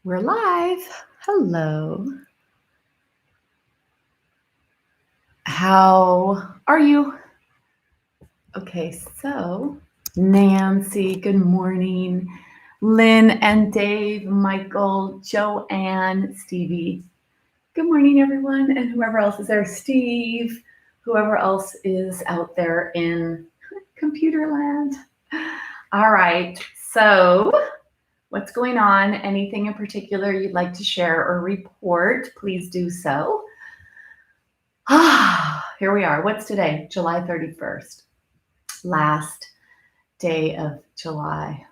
We're live. Hello. How are you? Okay, so Nancy, good morning. Lynn and Dave, Michael, Joanne, Stevie. Good morning, everyone, and whoever else is there. Steve, whoever else is out there in computer land. All right, so what's going on? Anything in particular you'd like to share or report? Please do so. Here we are. What's today? July 31st. Last day of July.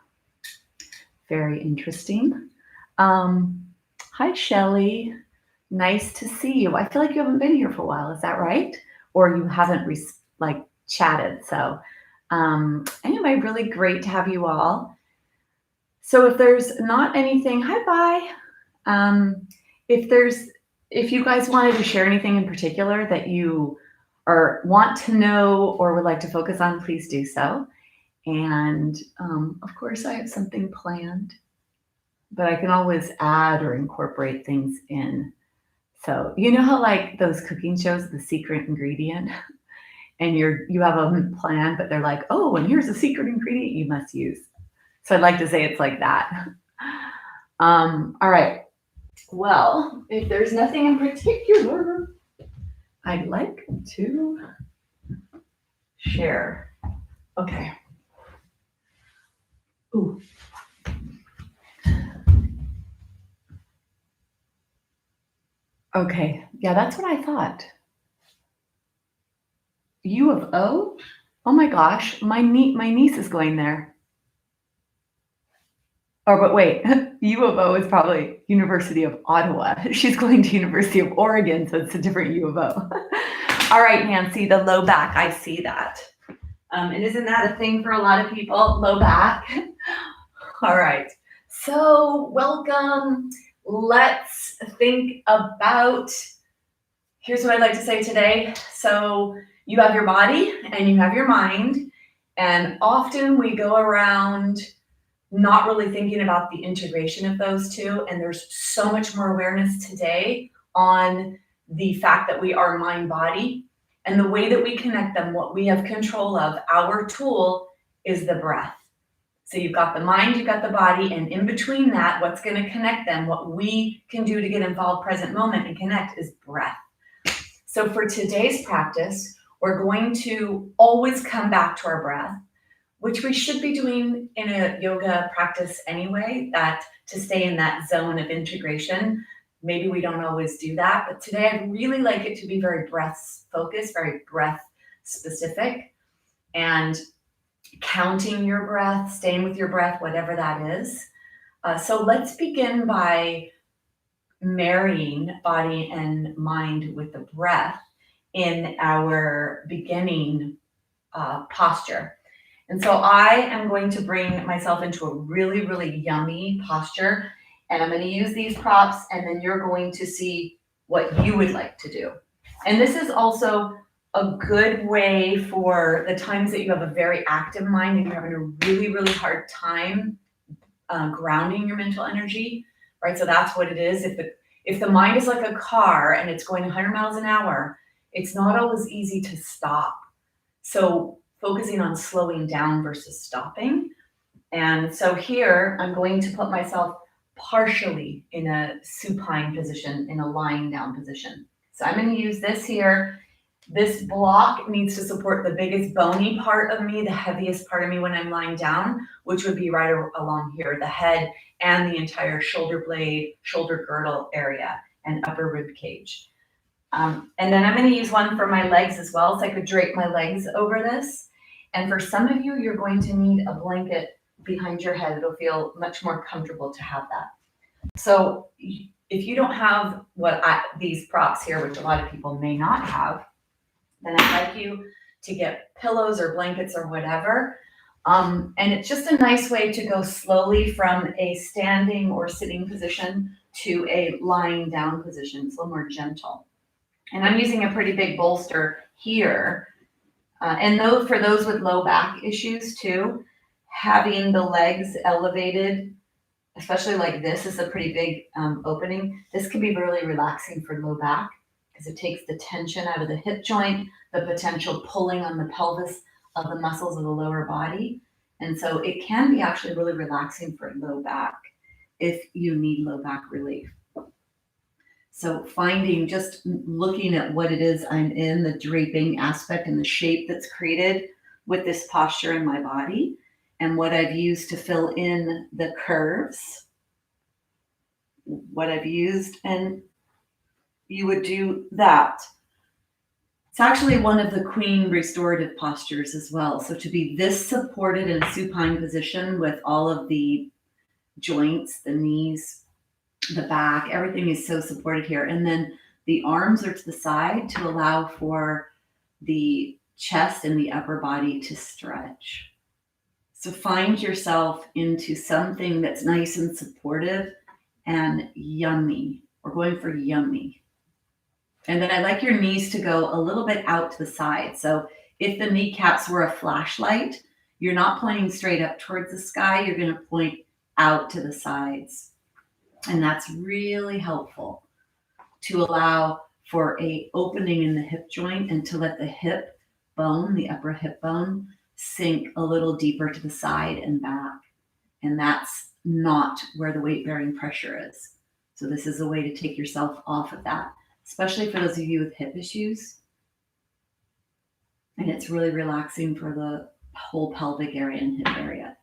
Very interesting. Hi, Shelly. Nice to see you. I feel like you haven't been here for a while. Is that right? Or you haven't chatted. So anyway, really great to have you all. So if there's not anything, hi, bye. If you guys wanted to share anything in particular that you or want to know or would like to focus on, please do so. And of course, I have something planned, but I can always add or incorporate things in. So you know how like those cooking shows, the secret ingredient, and you have a plan, but they're like, oh, and here's a secret ingredient you must use. So I'd like to say it's like that. All right. Well, if there's nothing in particular, I'd like to share. Okay. Ooh. Okay. Yeah, that's what I thought. U of O? Oh my gosh, my niece is going there. Oh, but wait, U of O is probably University of Ottawa. She's going to University of Oregon, so it's a different U of O. All right, Nancy, the low back, I see that. And isn't that a thing for a lot of people? Low back. All right. So, welcome. Let's think about. Here's what I'd like to say today. So, you have your body and you have your mind, and often we go around not really thinking about the integration of those two. And there's so much more awareness today on the fact that we are mind body and the way that we connect them, what we have control of. Our tool is the breath. So you've got the mind, you've got the body, and in between that, what's going to connect them, what we can do to get involved present moment and connect is breath. So for today's practice, we're going to always come back to our breath, which we should be doing in a yoga practice anyway, that to stay in that zone of integration. Maybe we don't always do that, but today I'd really like it to be very breath focused, very breath specific, and counting your breath, staying with your breath, whatever that is. So let's begin by marrying body and mind with the breath in our beginning posture. And so I am going to bring myself into a really, really yummy posture. And I'm going to use these props, and then you're going to see what you would like to do. And this is also a good way for the times that you have a very active mind and you're having a really, really hard time grounding your mental energy, right? So that's what it is. If the mind is like a car and it's going 100 miles an hour, it's not always easy to stop. So focusing on slowing down versus stopping. And so here I'm going to put myself partially in a supine position, in a lying down position. So I'm going to use this here. This block needs to support the biggest bony part of me, the heaviest part of me when I'm lying down, which would be right along here, the head and the entire shoulder blade, shoulder girdle area, and upper rib cage. And then I'm going to use one for my legs as well, so I could drape my legs over this. And for some of you, you're going to need a blanket behind your head. It'll feel much more comfortable to have that. So if you don't have these props here, which a lot of people may not have, then I'd like you to get pillows or blankets or whatever. And it's just a nice way to go slowly from a standing or sitting position to a lying down position. It's a little more gentle. And I'm using a pretty big bolster here. And for those with low back issues too, having the legs elevated especially like this is a pretty big opening. This can be really relaxing for low back because it takes the tension out of the hip joint, the potential pulling on the pelvis of the muscles of the lower body. And so it can be actually really relaxing for low back if you need low back relief. So finding, just looking at what it is I'm in, the draping aspect and the shape that's created with this posture in my body, and what I've used to fill in the curves, what I've used, and you would do that. It's actually one of the queen restorative postures as well. So to be this supported in a supine position with all of the joints, the knees, the back, everything is so supported here. And then the arms are to the side to allow for the chest and the upper body to stretch. So find yourself into something that's nice and supportive and yummy. We're going for yummy. And then I like your knees to go a little bit out to the side. So if the kneecaps were a flashlight, you're not pointing straight up towards the sky, you're going to point out to the sides. And that's really helpful to allow for a opening in the hip joint and to let the hip bone, the upper hip bone, sink a little deeper to the side and back. And that's not where the weight bearing pressure is. So this is a way to take yourself off of that, especially for those of you with hip issues. And it's really relaxing for the whole pelvic area and hip area.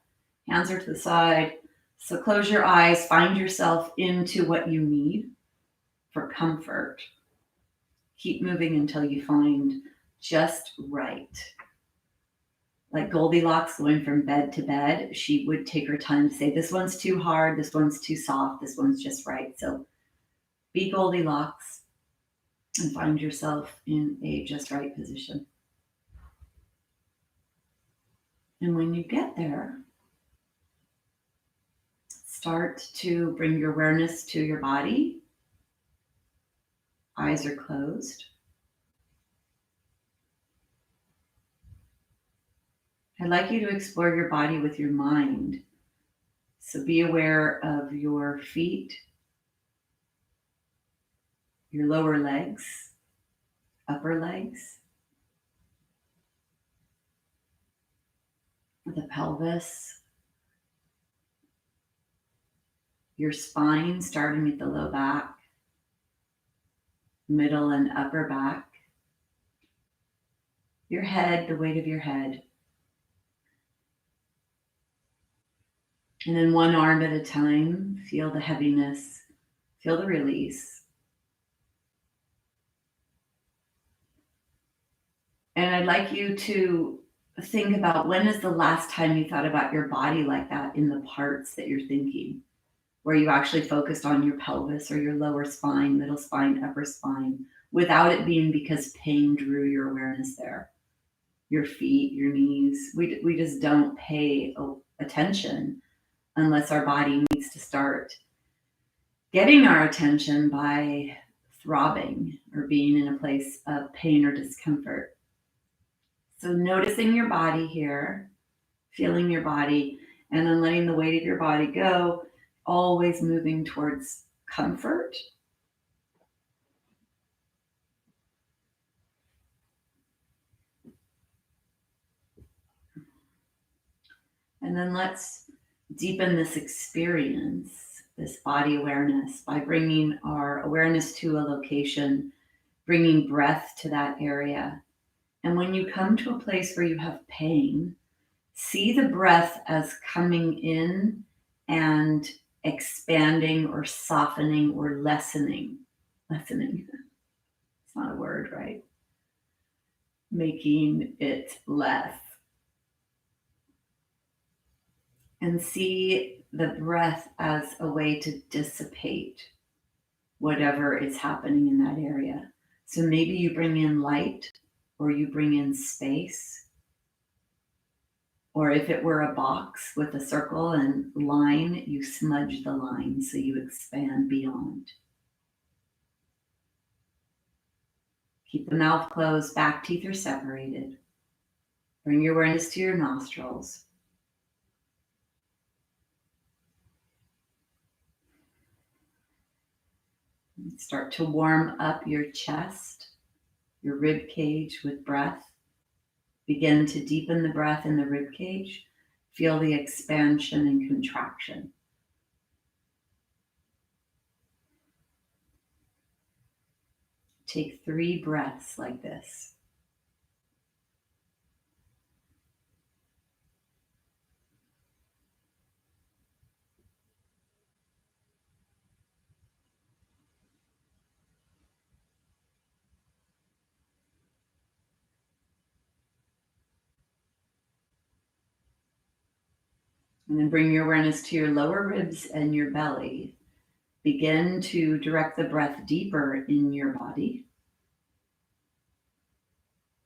Hands are to the side. So close your eyes, find yourself into what you need for comfort. Keep moving until you find just right. Like Goldilocks going from bed to bed, she would take her time to say, this one's too hard, this one's too soft, this one's just right. So be Goldilocks and find yourself in a just right position. And when you get there, start to bring your awareness to your body. Eyes are closed. I'd like you to explore your body with your mind. So be aware of your feet, your lower legs, upper legs, the pelvis, your spine starting at the low back, middle and upper back, your head, the weight of your head. And then one arm at a time, feel the heaviness, feel the release. And I'd like you to think about, when is the last time you thought about your body like that in the parts that you're thinking, where you actually focused on your pelvis or your lower spine, middle spine, upper spine, without it being because pain drew your awareness there. Your feet, your knees, we just don't pay attention unless our body needs to start getting our attention by throbbing or being in a place of pain or discomfort. So noticing your body here, feeling your body, and then letting the weight of your body go, always moving towards comfort. And then let's deepen this experience, this body awareness, by bringing our awareness to a location, bringing breath to that area. And when you come to a place where you have pain, see the breath as coming in and expanding or softening or lessening. Lessening. It's not a word, right? Making it less. And see the breath as a way to dissipate whatever is happening in that area. So maybe you bring in light, or you bring in space. Or if it were a box with a circle and line, you smudge the line so you expand beyond. Keep the mouth closed, back teeth are separated. Bring your awareness to your nostrils. Start to warm up your chest, your rib cage with breath. Begin to deepen the breath in the rib cage. Feel the expansion and contraction. Take 3 breaths like this. And then bring your awareness to your lower ribs and your belly. Begin to direct the breath deeper in your body.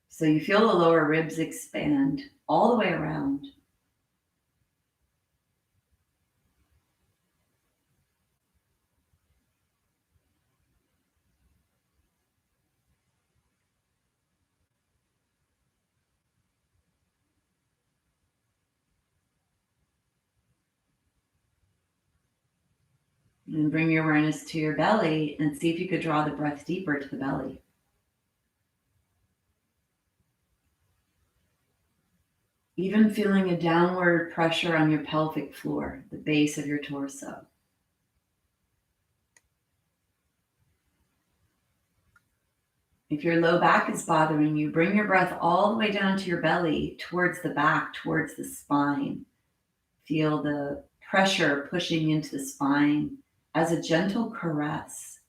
So you feel the lower ribs expand all the way around. And bring your awareness to your belly and see if you could draw the breath deeper to the belly. Even feeling a downward pressure on your pelvic floor, the base of your torso. If your low back is bothering you, bring your breath all the way down to your belly, towards the back, towards the spine. Feel the pressure pushing into the spine as a gentle caress.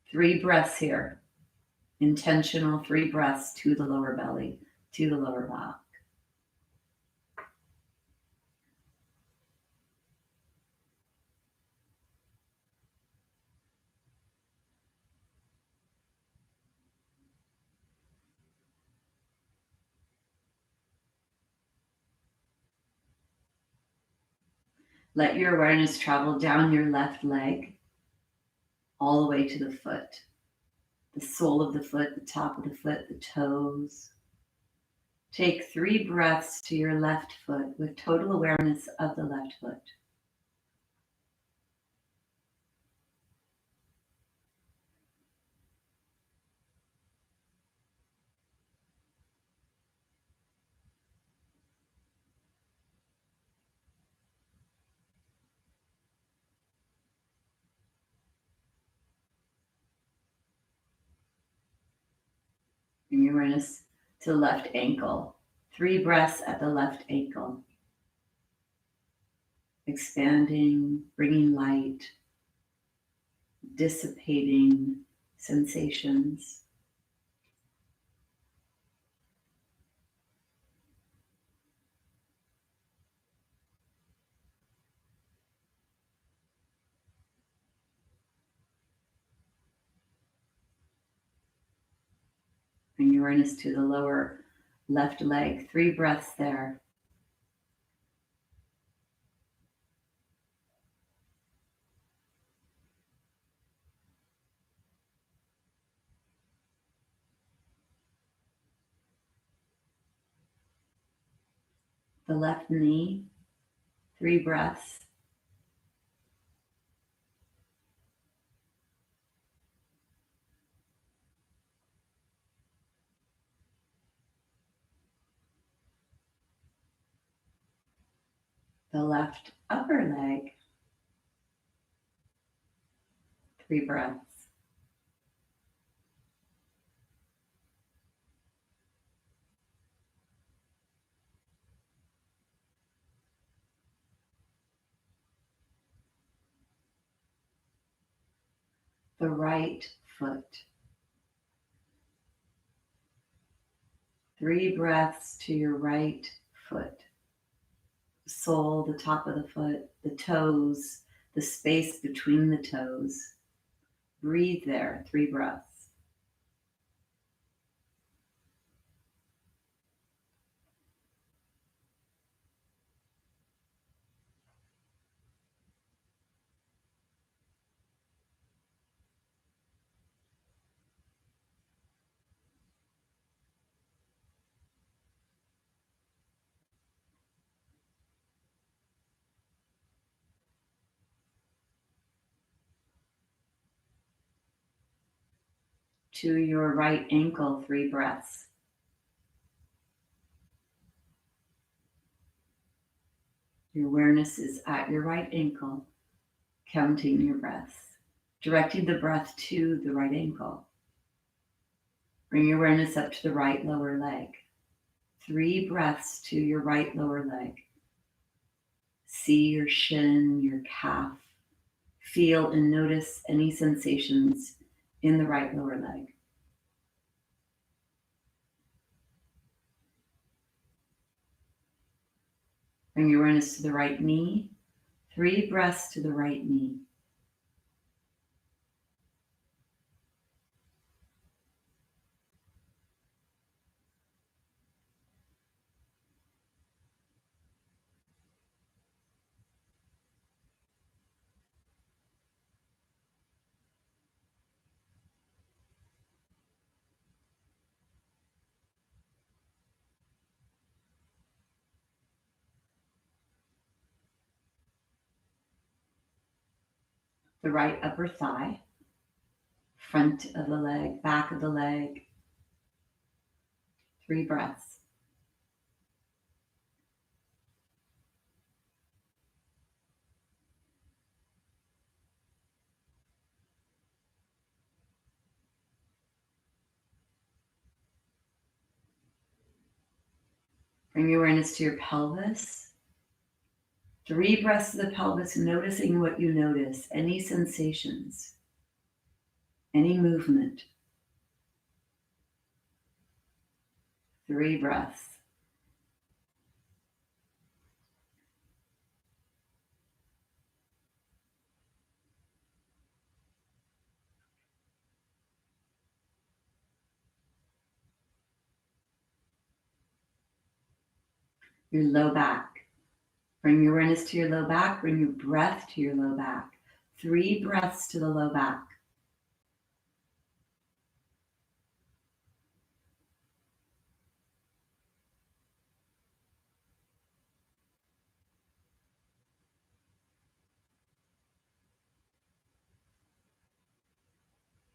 Three breaths here. Intentional 3 breaths to the lower belly, to the lower back. Let your awareness travel down your left leg, all the way to the foot. The sole of the foot, the top of the foot, the toes. Take 3 breaths to your left foot with total awareness of the left foot. Bring your awareness to the left ankle. 3 breaths at the left ankle. Expanding, bringing light, dissipating sensations. Bring your awareness to the lower left leg. 3 breaths there. The left knee. 3 breaths. The left upper leg. 3 breaths. The right foot. 3 breaths to your right foot. The sole, the top of the foot, the toes, the space between the toes. Breathe there, 3 breaths. to your right ankle, 3 breaths. Your awareness is at your right ankle, counting your breaths, directing the breath to the right ankle. Bring your awareness up to the right lower leg. 3 breaths to your right lower leg. See your shin, your calf. Feel and notice any sensations in the right lower leg. Bring your awareness to the right knee. 3 breaths to the right knee. The right upper thigh, front of the leg, back of the leg. 3 breaths. Bring your awareness to your pelvis. 3 breaths to the pelvis, noticing what you notice, any sensations, any movement. 3 breaths. Your low back. Bring your awareness to your low back. Bring your breath to your low back. 3 breaths to the low back.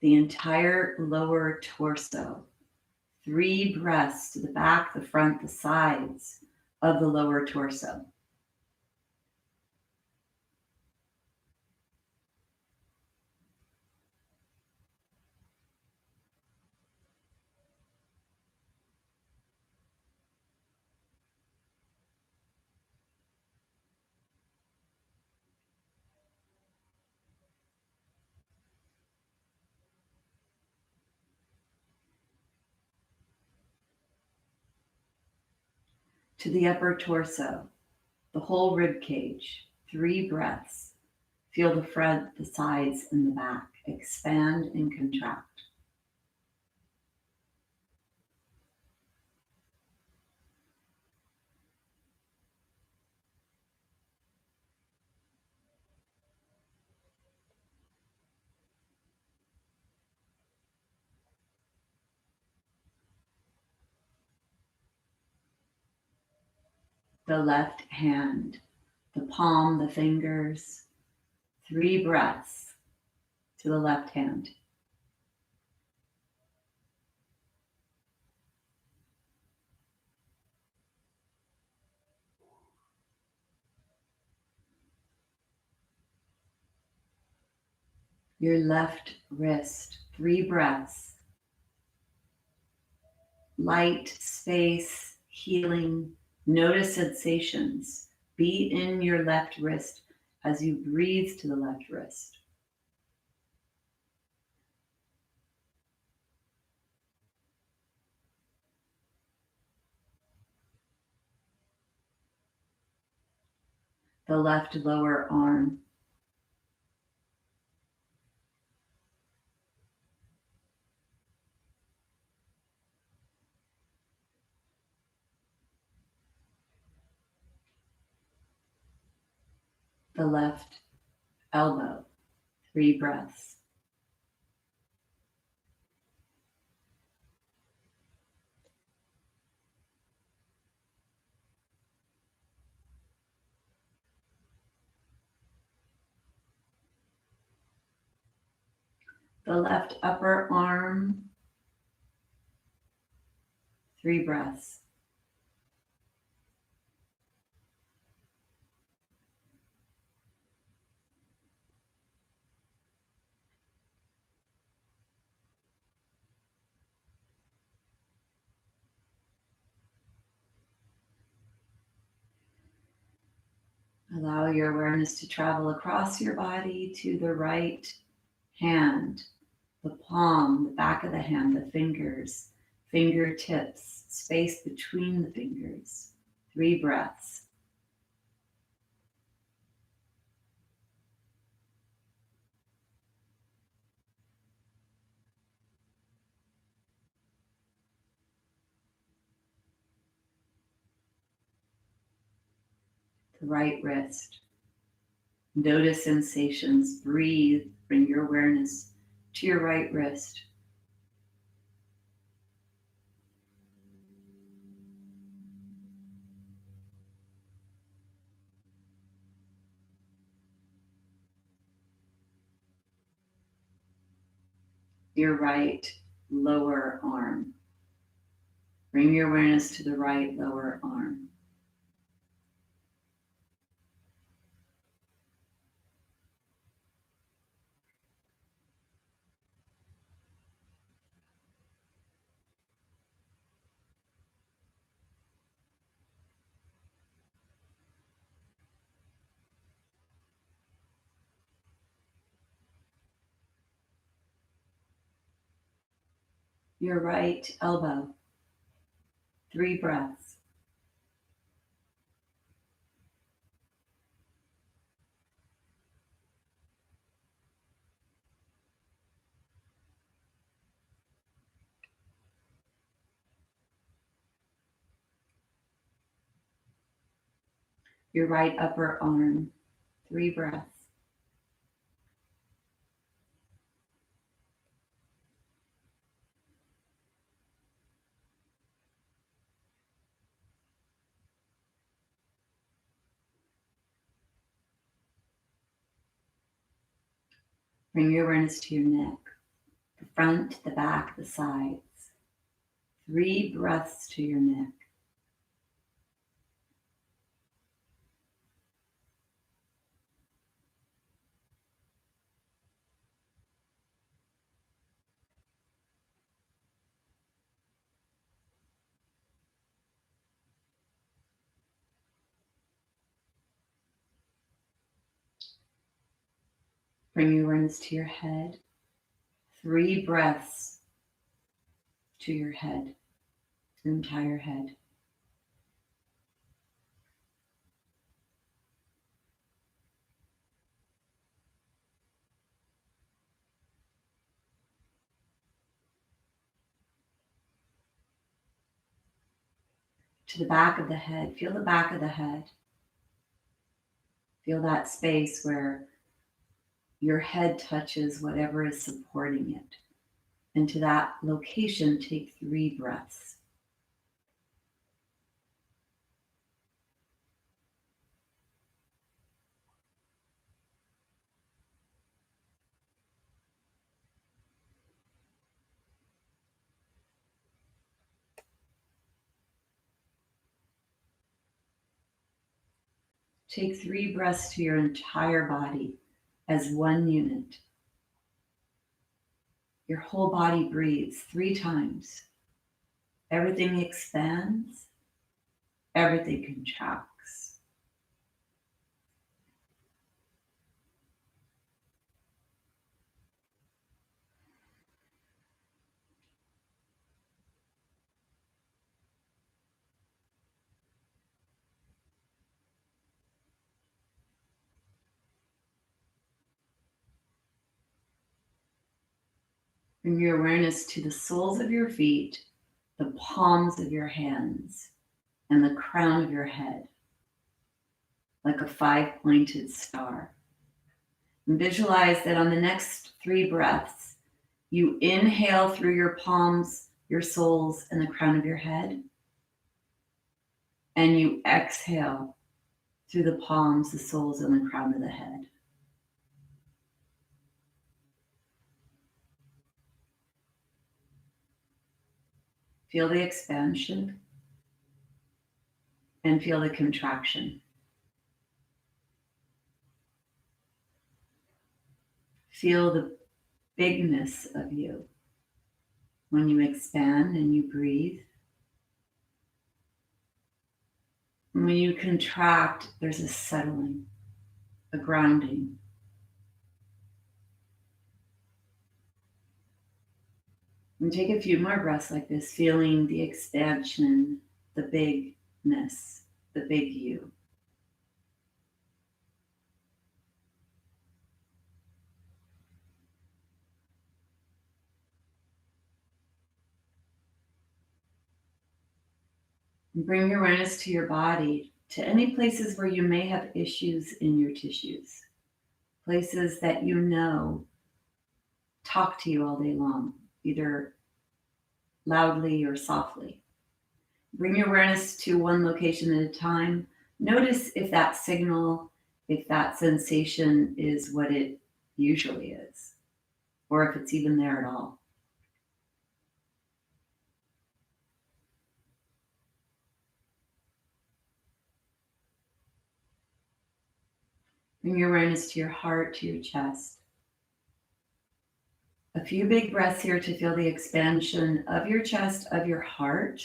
The entire lower torso. 3 breaths to the back, the front, the sides of the lower torso. To the upper torso, the whole rib cage. 3 breaths. Feel the front, the sides, and the back expand and contract. The left hand, the palm, the fingers. 3 breaths to the left hand. Your left wrist, 3 breaths. Light, space, healing. Notice sensations. Be in your left wrist as you breathe to the left wrist. The left lower arm. The left elbow. 3 breaths. the left upper arm. 3 breaths. Allow your awareness to travel across your body to the right hand, the palm, the back of the hand, the fingers, fingertips, space between the fingers. 3 breaths. The right wrist. Notice sensations. Breathe. Bring your awareness to your right wrist. Your right lower arm. Bring your awareness to the right lower arm. Your right elbow. 3 breaths. Your right upper arm. 3 breaths. Bring your awareness to your neck, the front, the back, the sides. 3 breaths to your neck. Bring your awareness to your head. 3 breaths to your head, your entire head. To the back of the head. Feel the back of the head. Feel that space where your head touches whatever is supporting it. And to that location, take 3 breaths. Take 3 breaths to your entire body as one unit. Your whole body breathes 3 times. Everything expands, everything contracts. Bring your awareness to the soles of your feet, the palms of your hands, and the crown of your head, like a 5-pointed star. And visualize that on the next 3 breaths, you inhale through your palms, your soles, and the crown of your head. And you exhale through the palms, the soles, and the crown of the head. Feel the expansion and feel the contraction. Feel the bigness of you when you expand and you breathe. And when you contract, there's a settling, a grounding. And take a few more breaths like this, feeling the expansion, the bigness, the big you. And bring your awareness to your body, to any places where you may have issues in your tissues, places that you know talk to you all day long, either loudly or softly. Bring your awareness to one location at a time. Notice if that signal, if that sensation is what it usually is, or if it's even there at all. Bring your awareness to your heart, to your chest. A few big breaths here to feel the expansion of your chest, of your heart.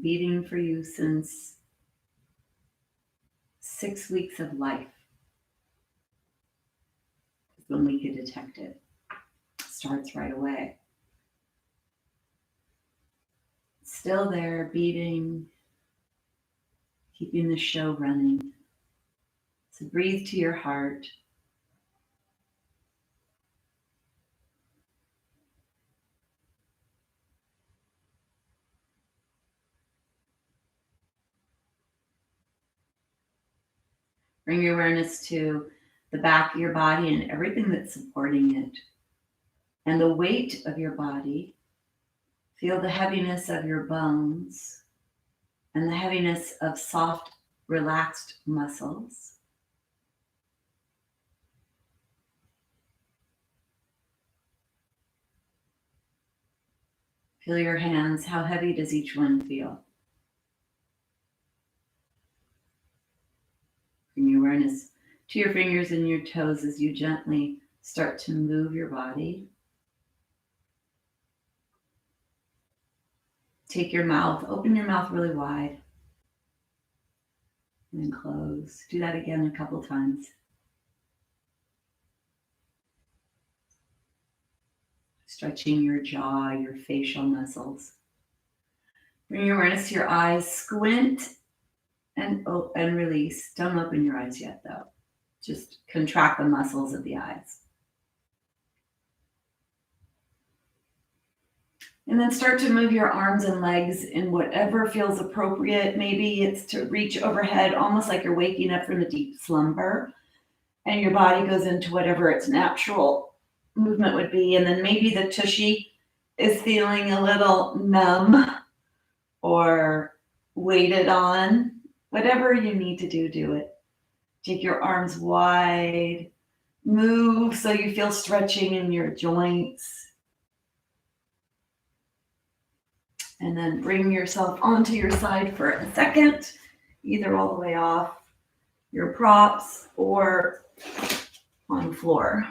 Beating for you since 6 weeks of life is when we could detect it. It starts right away. Still there, beating, keeping the show running. So breathe to your heart. Bring your awareness to the back of your body and everything that's supporting it. And the weight of your body. Feel the heaviness of your bones and the heaviness of soft, relaxed muscles. Feel your hands. How heavy does each one feel? Bring your awareness to your fingers and your toes as you gently start to move your body. Take your mouth, open your mouth really wide, and then close. Do that again a couple times. Stretching your jaw, your facial muscles. Bring your awareness to your eyes. Squint and release. Don't open your eyes yet, though. Just contract the muscles of the eyes. And then start to move your arms and legs in whatever feels appropriate. Maybe it's to reach overhead, almost like you're waking up from a deep slumber, and your body goes into whatever its natural movement would be. And then maybe the tushy is feeling a little numb or weighted on. Whatever you need to do, do it. Take your arms wide. Move so you feel stretching in your joints. And then bring yourself onto your side for a second, either all the way off your props or on the floor.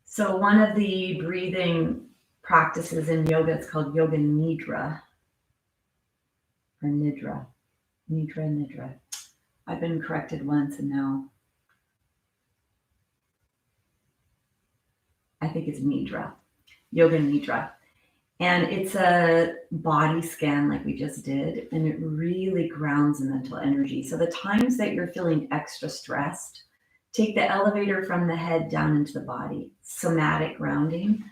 So one of the breathing practices in yoga is called Yoga Nidra, or Nidra. Nidra. I've been corrected once and now I think it's Nidra. Yoga Nidra. And it's a body scan like we just did, and it really grounds the mental energy. So the times that you're feeling extra stressed, take the elevator from the head down into the body, somatic grounding.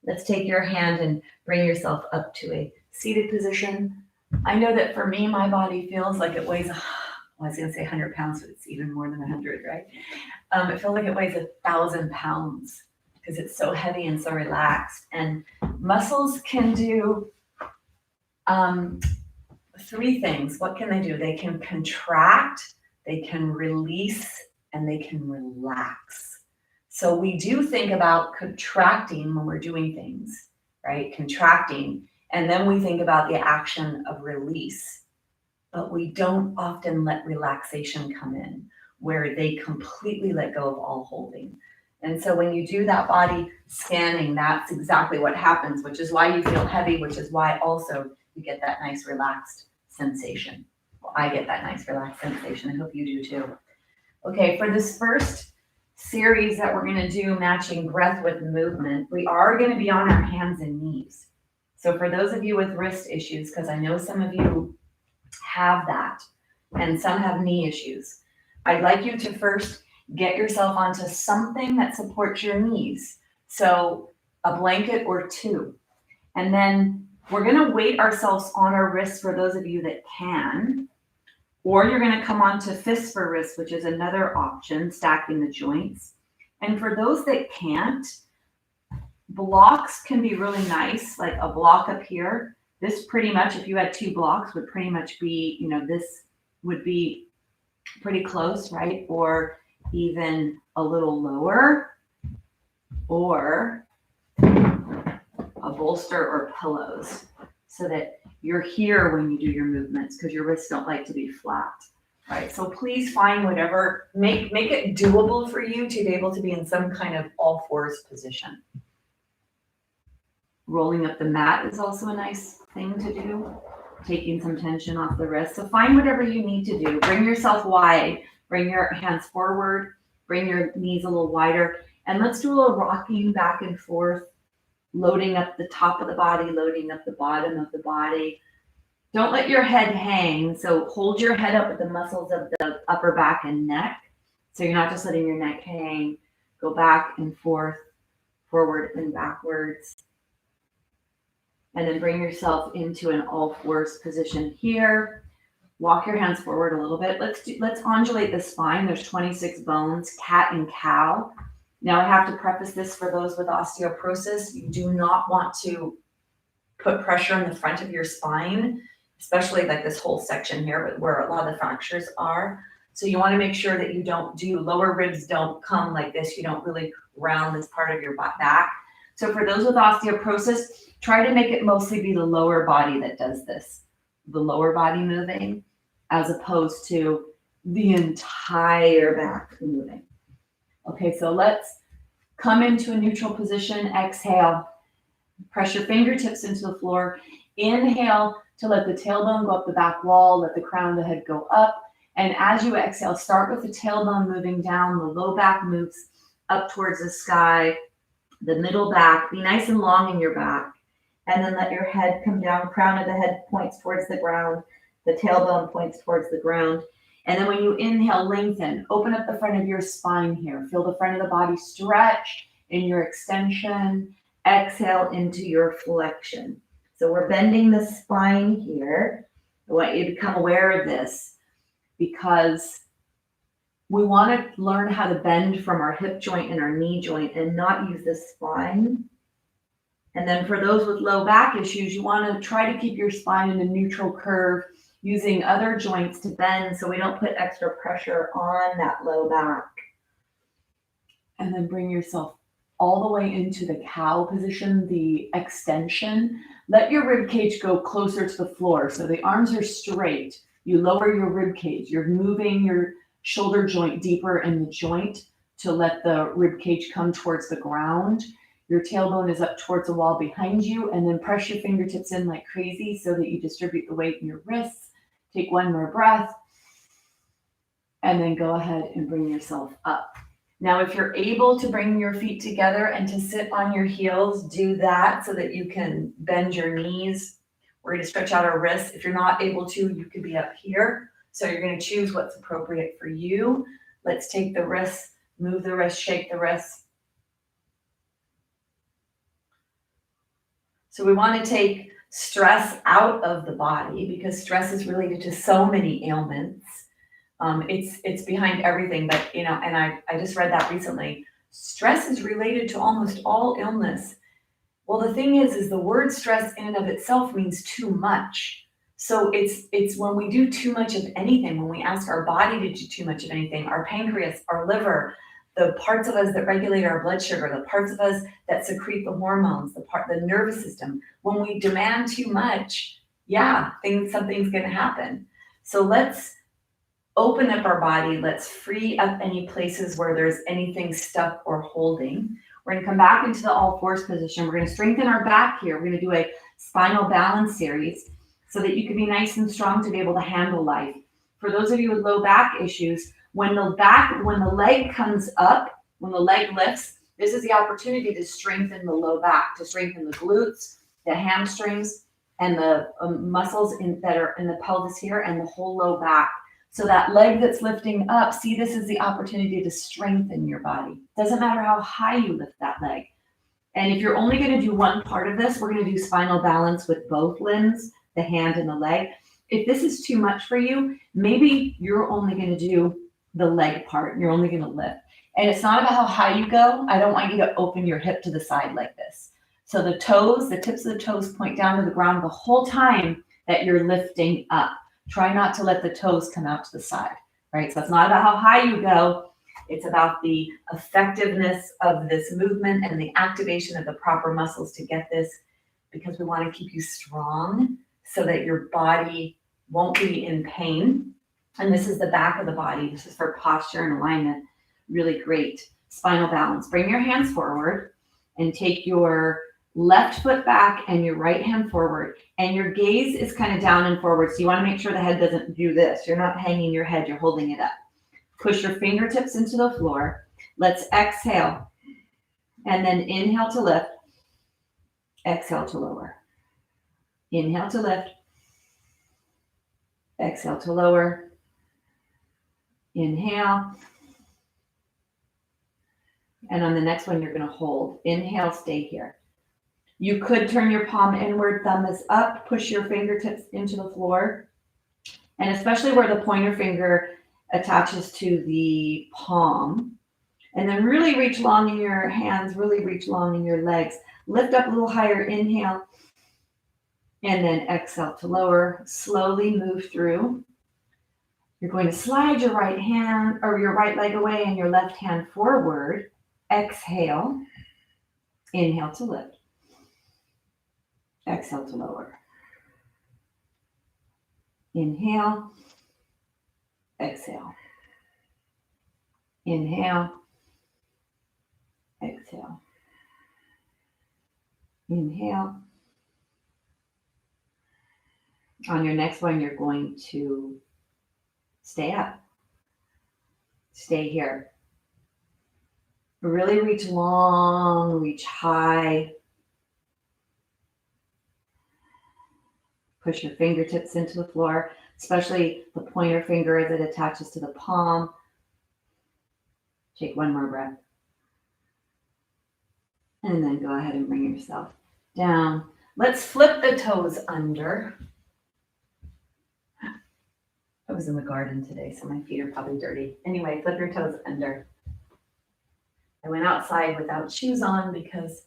Let's take your hand and bring yourself up to a seated position. I know that for me, my body feels like it weighs, I was going to say 100 pounds, but it's even more than 100, right? It feels like it weighs 1,000 pounds. Because it's so heavy and so relaxed. And muscles can do three things. What can they do? They can contract, they can release, and they can relax. So we do think about contracting when we're doing things, right? Contracting, and then we think about the action of release. But we don't often let relaxation come in, where they completely let go of all holding. And so when you do that body scanning, that's exactly what happens, which is why you feel heavy, which is why also you get that nice relaxed sensation. Well, I get that nice relaxed sensation. I hope you do too. Okay, for this first series that we're gonna do, matching breath with movement, we are gonna be on our hands and knees. So for those of you with wrist issues, because I know some of you have that, and some have knee issues, I'd like you to first get yourself onto something that supports your knees. So a blanket or two. And then we're gonna weight ourselves on our wrists for those of you that can, or you're gonna come onto fists for wrists, which is another option, stacking the joints. And for those that can't, blocks can be really nice, like a block up here. This pretty much, if you had two blocks, would pretty much be, this would be pretty close, right? Or even a little lower, or a bolster or pillows, so that you're here when you do your movements, because your wrists don't like to be flat, right? So please find whatever, make it doable for you to be able to be in some kind of all fours position. Rolling up the mat is also a nice thing to do, taking some tension off the wrist. So find whatever you need to do. Bring yourself wide, bring your hands forward, bring your knees a little wider, and let's do a little rocking back and forth, loading up the top of the body, loading up the bottom of the body. Don't let your head hang. So hold your head up with the muscles of the upper back and neck. So you're not just letting your neck hang. Go back and forth, forward and backwards. And then bring yourself into an all fours position here. Walk your hands forward a little bit. Let's undulate the spine. There's 26 bones, cat and cow. Now I have to preface this for those with osteoporosis. You do not want to put pressure on the front of your spine, especially like this whole section here, but where a lot of the fractures are. So you want to make sure that you don't do, lower ribs don't come like this. You don't really round this part of your back. So for those with osteoporosis, try to make it mostly be the lower body that does this, the lower body moving, as opposed to the entire back moving. Okay, so let's come into a neutral position. Exhale, press your fingertips into the floor. Inhale to let the tailbone go up the back wall, let the crown of the head go up. And as you exhale, start with the tailbone moving down, the low back moves up towards the sky, the middle back, be nice and long in your back. And then let your head come down, crown of the head points towards the ground, the tailbone points towards the ground. And then when you inhale, lengthen, open up the front of your spine here. Feel the front of the body stretch in your extension. Exhale into your flexion. So we're bending the spine here. I want you to become aware of this, because we want to learn how to bend from our hip joint and our knee joint and not use the spine. And then for those with low back issues, you want to try to keep your spine in a neutral curve, using other joints to bend so we don't put extra pressure on that low back. And then bring yourself all the way into the cow position, the extension. Let your rib cage go closer to the floor. So the arms are straight. You lower your rib cage. You're moving your shoulder joint deeper in the joint to let the rib cage come towards the ground. Your tailbone is up towards the wall behind you, and then press your fingertips in like crazy so that you distribute the weight in your wrists. Take one more breath, and then go ahead and bring yourself up. Now, if you're able to bring your feet together and to sit on your heels, do that so that you can bend your knees. We're going to stretch out our wrists. If you're not able to, you could be up here. So you're going to choose what's appropriate for you. Let's take the wrists, move the wrists, shake the wrists. So we want to take stress out of the body, because stress is related to so many ailments. It's behind everything, but and I just read that recently. Stress is related to almost all illness. Well, the thing is the word stress in and of itself means too much. So it's when we do too much of anything, when we ask our body to do too much of anything, our pancreas, our liver, the parts of us that regulate our blood sugar, the parts of us that secrete the hormones, the nervous system, when we demand too much, yeah, something's gonna happen. So let's open up our body. Let's free up any places where there's anything stuck or holding. We're gonna come back into the all fours position. We're gonna strengthen our back here. We're gonna do a spinal balance series so that you can be nice and strong to be able to handle life. For those of you with low back issues, when the leg comes up, when the leg lifts, this is the opportunity to strengthen the low back, to strengthen the glutes, the hamstrings, and the muscles that are in the pelvis here, and the whole low back. So that leg that's lifting up, see, this is the opportunity to strengthen your body. Doesn't matter how high you lift that leg. And if you're only going to do one part of this, we're going to do spinal balance with both limbs, the hand and the leg. If this is too much for you, maybe you're only going to do the leg part. You're only going to lift. And it's not about how high you go. I don't want you to open your hip to the side like this. So the tips of the toes point down to the ground the whole time that you're lifting up. Try not to let the toes come out to the side, right? So it's not about how high you go. It's about the effectiveness of this movement and the activation of the proper muscles to get this, because we want to keep you strong so that your body won't be in pain. And this is the back of the body. This is for posture and alignment. Really great. Spinal balance. Bring your hands forward and take your left foot back and your right hand forward. And your gaze is kind of down and forward. So you want to make sure the head doesn't do this. You're not hanging your head, you're holding it up. Push your fingertips into the floor. Let's exhale. And then inhale to lift. Exhale to lower. Inhale to lift. Exhale to lower. Inhale. And on the next one, you're going to hold. Inhale, stay here. You could turn your palm inward, thumb is up, push your fingertips into the floor. And especially where the pointer finger attaches to the palm. And then really reach long in your hands, really reach long in your legs. Lift up a little higher, inhale. And then exhale to lower. Slowly move through. You're going to slide your right hand or your right leg away and your left hand forward. Exhale. Inhale to lift. Exhale to lower. Inhale. Exhale. Inhale. Exhale. Inhale. On your next one, you're going to stay up. Stay here. Really reach long, reach high. Push your fingertips into the floor, especially the pointer finger as it attaches to the palm. Take one more breath. And then go ahead and bring yourself down. Let's flip the toes under. I was in the garden today, so my feet are probably dirty. Anyway, flip your toes under. I went outside without shoes on because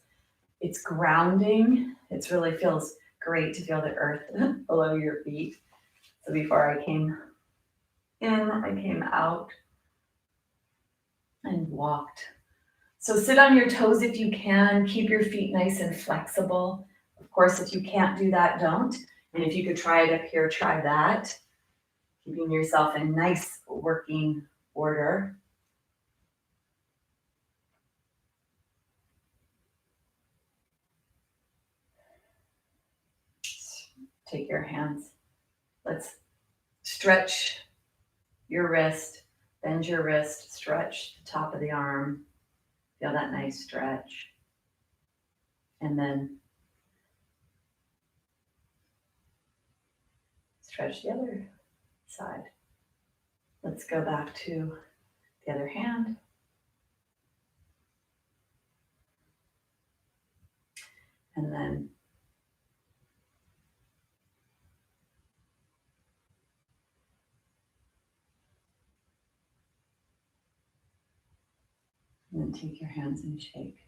it's grounding. It really feels great to feel the earth below your feet. So before I came in, I came out and walked. So sit on your toes if you can. Keep your feet nice and flexible. Of course, if you can't do that, don't. And if you could try it up here, try that. Keeping yourself in nice working order. Take your hands. Let's stretch your wrist, bend your wrist, stretch the top of the arm. Feel that nice stretch. And then stretch the other side. Let's go back to the other hand. And then take your hands and shake.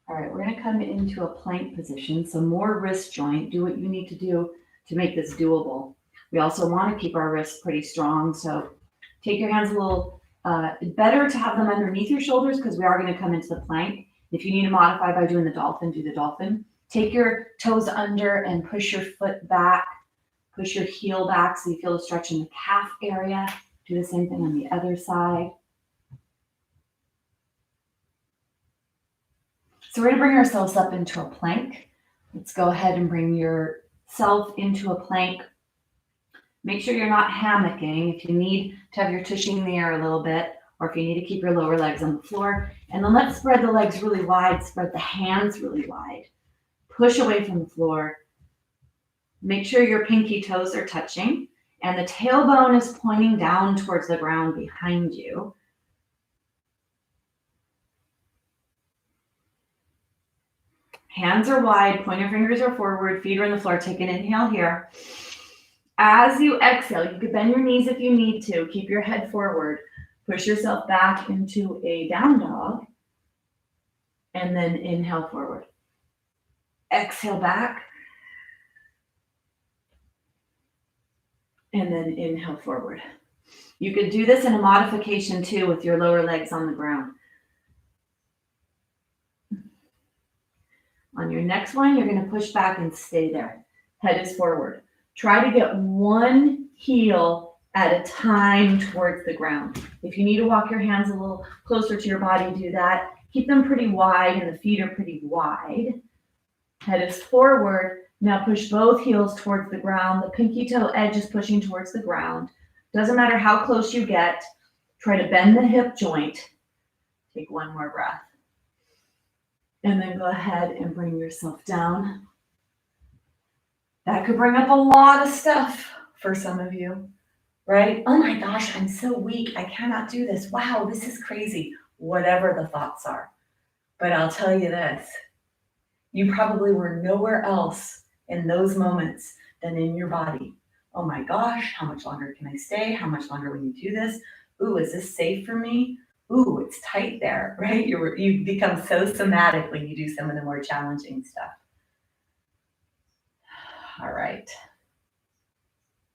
All right, we're going to come into a plank position. So more wrist joint. Do what you need to do to make this doable. We also want to keep our wrists pretty strong. So take your hands a little, better to have them underneath your shoulders because we are going to come into the plank. If you need to modify by doing the dolphin, do the dolphin. Take your toes under and push your foot back. Push your heel back so you feel the stretch in the calf area. Do the same thing on the other side. So we're going to bring ourselves up into a plank. Let's go ahead and bring yourself into a plank. Make sure you're not hammocking. If you need to have your tushy in the air a little bit, or if you need to keep your lower legs on the floor. And then let's spread the legs really wide, spread the hands really wide. Push away from the floor. Make sure your pinky toes are touching and the tailbone is pointing down towards the ground behind you. Hands are wide, pointer fingers are forward, feet are on the floor. Take an inhale here. As you exhale, you could bend your knees if you need to. Keep your head forward. Push yourself back into a down dog. And then inhale forward. Exhale back. And then inhale forward. You could do this in a modification too with your lower legs on the ground. On your next one, you're going to push back and stay there. Head is forward. Try to get one heel at a time towards the ground. If you need to walk your hands a little closer to your body, do that. Keep them pretty wide and the feet are pretty wide. Head is forward. Now push both heels towards the ground. The pinky toe edge is pushing towards the ground. Doesn't matter how close you get. Try to bend the hip joint. Take one more breath. And then go ahead and bring yourself down. That could bring up a lot of stuff for some of you, right? Oh my gosh, I'm so weak. I cannot do this. Wow, this is crazy. Whatever the thoughts are. But I'll tell you this. You probably were nowhere else in those moments than in your body. Oh my gosh, how much longer can I stay? How much longer will you do this? Ooh, is this safe for me? Ooh, it's tight there, right? You become so somatic when you do some of the more challenging stuff. All right.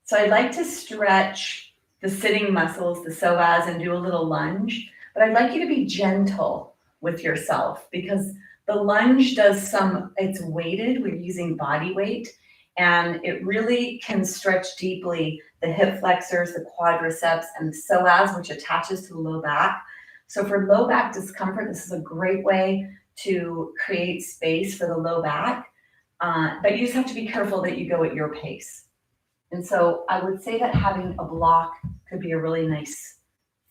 So I'd like to stretch the sitting muscles, the psoas, and do a little lunge, but I'd like you to be gentle with yourself because the lunge it's weighted, we're using body weight, and it really can stretch deeply the hip flexors, the quadriceps, and the psoas, which attaches to the low back. So for low back discomfort, this is a great way to create space for the low back, but you just have to be careful that you go at your pace. And so I would say that having a block could be a really nice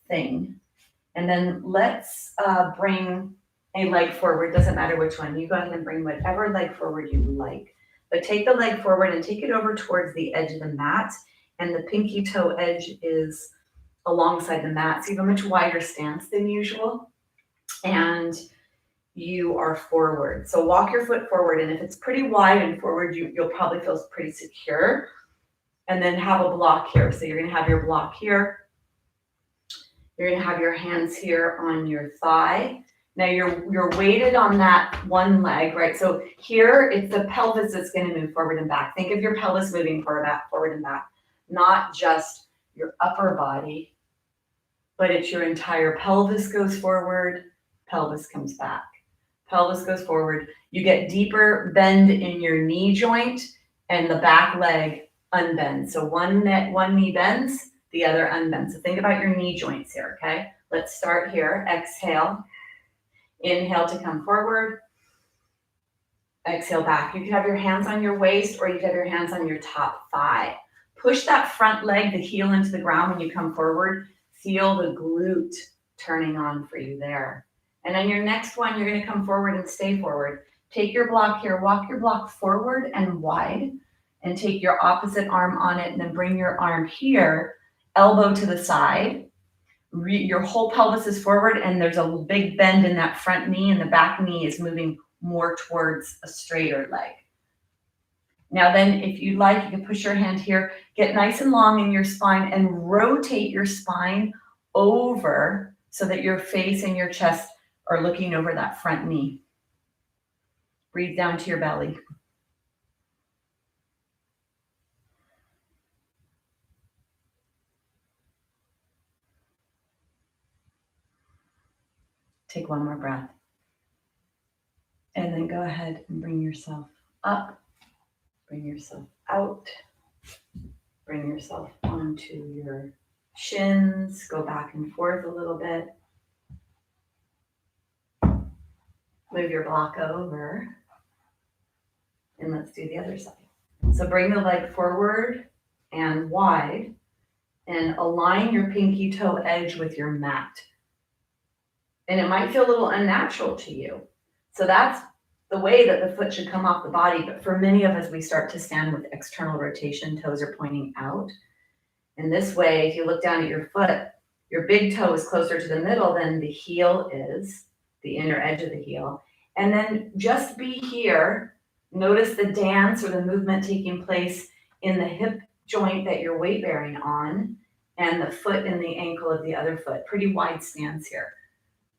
thing. And then let's bring a leg forward, doesn't matter which one. You go ahead and bring whatever leg forward you like. But take the leg forward and take it over towards the edge of the mat. And the pinky toe edge is alongside the mat. So you have a much wider stance than usual. And you are forward. So walk your foot forward. And if it's pretty wide and forward, you'll probably feel pretty secure. And then have a block here. So you're going to have your block here. You're going to have your hands here on your thigh. Now you're weighted on that one leg, right? So here it's the pelvis that's going to move forward and back. Think of your pelvis moving forward and back, not just your upper body, but it's your entire pelvis goes forward, pelvis comes back. Pelvis goes forward. You get deeper bend in your knee joint and the back leg unbends. So one knee bends, the other unbends. So think about your knee joints here, okay? Let's start here. Exhale. Inhale to come forward. Exhale back. You can have your hands on your waist or you can have your hands on your top thigh. Push that front leg, the heel into the ground when you come forward. Feel the glute turning on for you there. And on your next one, you're going to come forward and stay forward. Take your block here. Walk your block forward and wide. And take your opposite arm on it and then bring your arm here, elbow to the side. Your whole pelvis is forward and there's a big bend in that front knee and the back knee is moving more towards a straighter leg. Now then, if you'd like, you can push your hand here, get nice and long in your spine and rotate your spine over so that your face and your chest are looking over that front knee. Breathe down to your belly. Take one more breath. And then go ahead and bring yourself up. Bring yourself out. Bring yourself onto your shins. Go back and forth a little bit. Move your block over. And let's do the other side. So bring the leg forward and wide and align your pinky toe edge with your mat. And it might feel a little unnatural to you. So that's the way that the foot should come off the body. But for many of us, we start to stand with external rotation. Toes are pointing out. And this way, if you look down at your foot, your big toe is closer to the middle than the heel is, the inner edge of the heel. And then just be here. Notice the dance or the movement taking place in the hip joint that you're weight bearing on and the foot and the ankle of the other foot. Pretty wide stance here.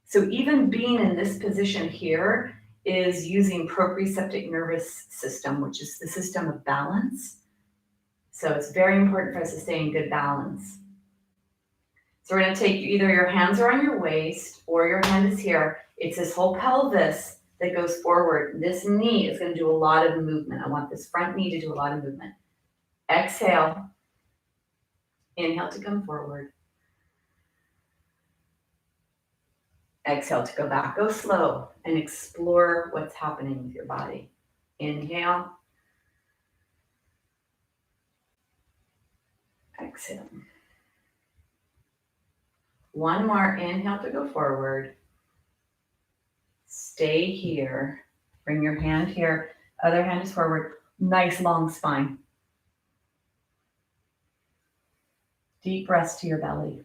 So even being in this position here is using proprioceptive nervous system, which is the system of balance. So it's very important for us to stay in good balance. So we're going to take either your hands are on your waist or your hand is here. It's this whole pelvis that goes forward. This knee is going to do a lot of movement. I want this front knee to do a lot of movement. Exhale. Inhale to come forward. Exhale to go back. Go slow and explore what's happening with your body. Inhale. Exhale. One more. Inhale to go forward. Stay here. Bring your hand here. Other hand is forward. Nice long spine. Deep breaths to your belly.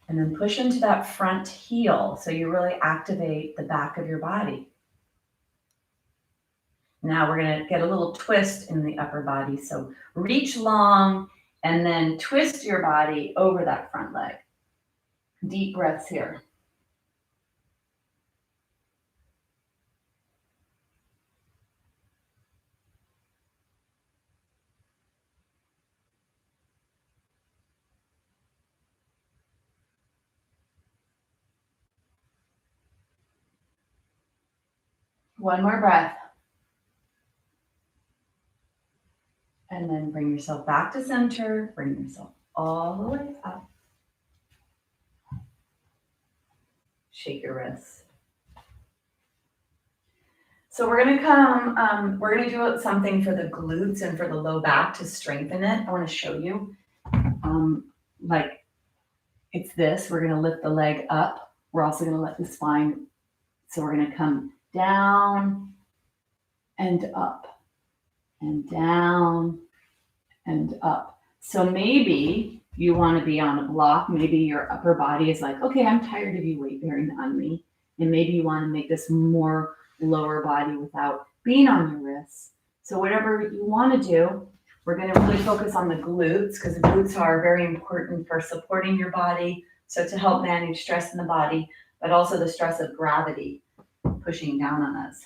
And then push into that front heel so you really activate the back of your body. Now we're going to get a little twist in the upper body. So reach long and then twist your body over that front leg. Deep breaths here. One more breath. And then bring yourself back to center. Bring yourself all the way up. Shake your wrists. So we're going to we're going to do something for the glutes and for the low back to strengthen it. I want to show you. Like it's this. We're going to lift the leg up. We're also going to let the spine. So we're going to come down and up and down and up. So maybe you want to be on a block. Maybe your upper body is like, okay, I'm tired of you weight bearing on me. And maybe you want to make this more lower body without being on your wrists. So whatever you want to do, we're going to really focus on the glutes because the glutes are very important for supporting your body. So to help manage stress in the body, but also the stress of gravity pushing down on us.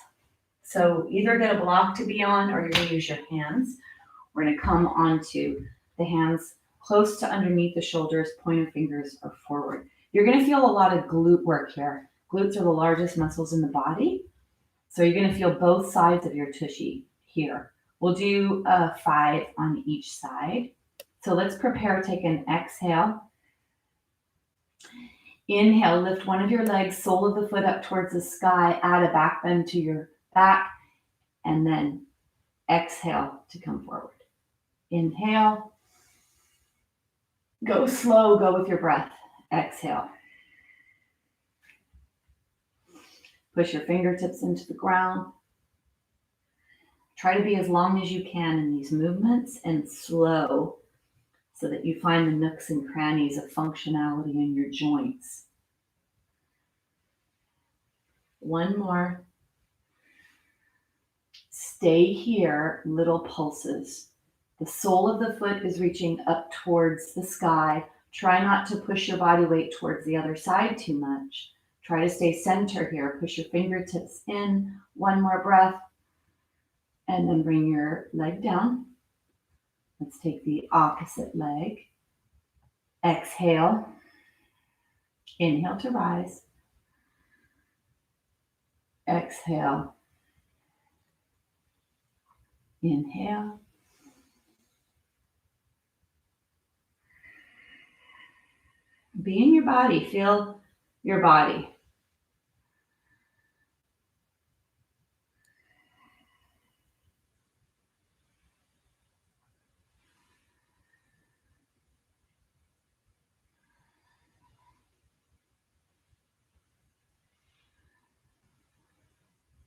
So either get a block to be on or you're going to use your hands. We're going to come onto the hands close to underneath the shoulders, pointer fingers are forward. You're going to feel a lot of glute work here. Glutes are the largest muscles in the body. So you're going to feel both sides of your tushy here. We'll do 5 on each side. So let's prepare. Take an exhale. Inhale, lift one of your legs, sole of the foot up towards the sky, add a back bend to your back, and then exhale to come forward. Inhale. Go slow, go with your breath. Exhale. Push your fingertips into the ground. Try to be as long as you can in these movements and slow so that you find the nooks and crannies of functionality in your joints. One more. Stay here, little pulses. The sole of the foot is reaching up towards the sky. Try not to push your body weight towards the other side too much. Try to stay center here. Push your fingertips in. One more breath. And then bring your leg down. Let's take the opposite leg. Exhale. Inhale to rise. Exhale. Inhale. Be in your body. Feel your body.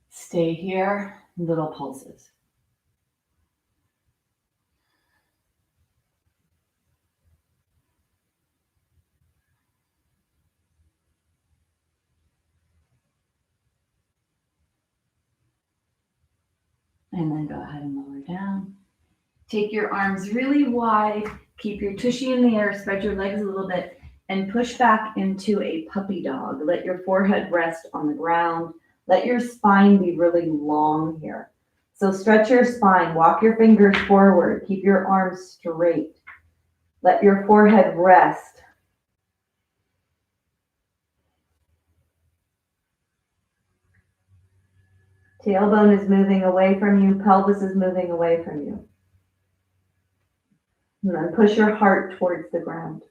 Stay here, little pulses. And then go ahead and lower down. Take your arms really wide. Keep your tushy in the air. Spread your legs a little bit and push back into a puppy dog. Let your forehead rest on the ground. Let your spine be really long here. So stretch your spine. Walk your fingers forward. Keep your arms straight. Let your forehead rest. Tailbone is moving away from you. Pelvis is moving away from you. And then push your heart towards the ground.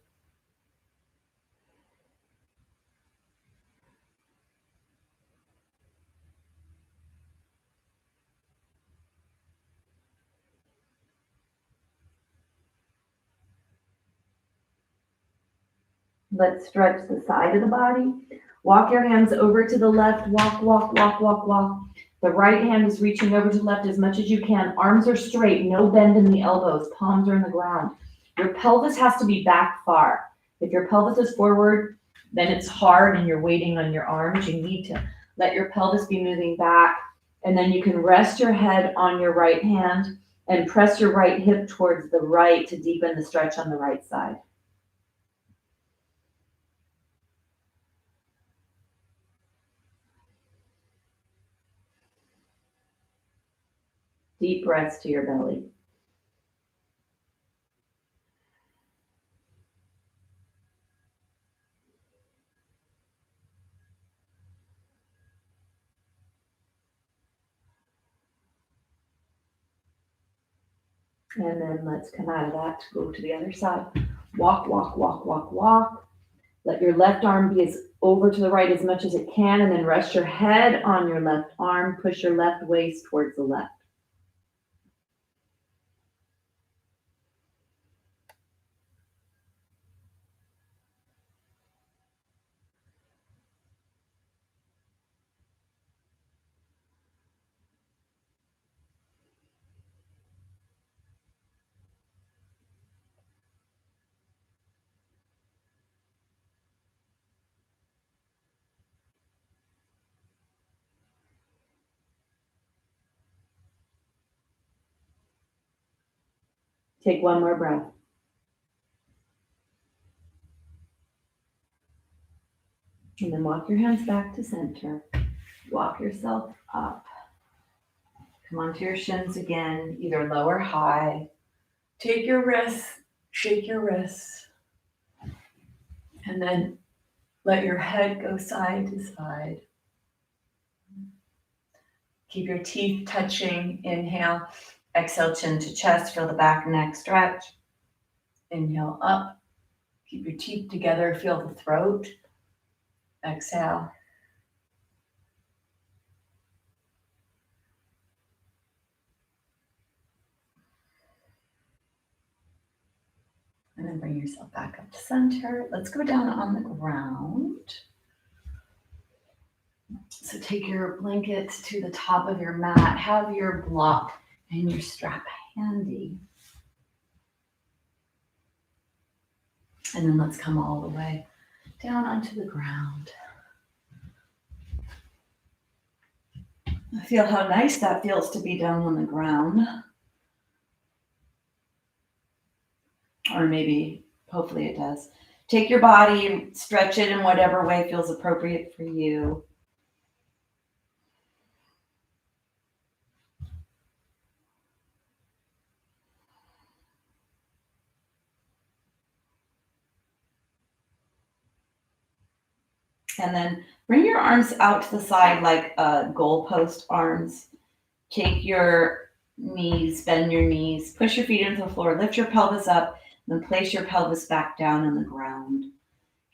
Let's stretch the side of the body. Walk your hands over to the left. Walk, walk, walk, walk, walk. The right hand is reaching over to the left as much as you can. Arms are straight, no bend in the elbows. Palms are in the ground. Your pelvis has to be back far. If your pelvis is forward, then it's hard and you're waiting on your arms. You need to let your pelvis be moving back. And then you can rest your head on your right hand and press your right hip towards the right to deepen the stretch on the right side. Deep breaths to your belly. And then let's come out of that to go to the other side. Walk, walk, walk, walk, walk. Let your left arm be as over to the right as much as it can, and then rest your head on your left arm. Push your left waist towards the left. Take one more breath. And then walk your hands back to center. Walk yourself up. Come onto your shins again, either low or high. Take your wrists, shake your wrists. And then let your head go side to side. Keep your teeth touching. Inhale. Exhale, chin to chest. Feel the back neck stretch. Inhale up. Keep your teeth together. Feel the throat. Exhale. And then bring yourself back up to center. Let's go down on the ground. So take your blanket to the top of your mat. Have your block and your strap handy. And then let's come all the way down onto the ground. Feel how nice that feels to be down on the ground. Or maybe, hopefully it does. Take your body, stretch it in whatever way feels appropriate for you. And then bring your arms out to the side like goalpost arms. Take your knees, bend your knees, push your feet into the floor, lift your pelvis up, then place your pelvis back down on the ground.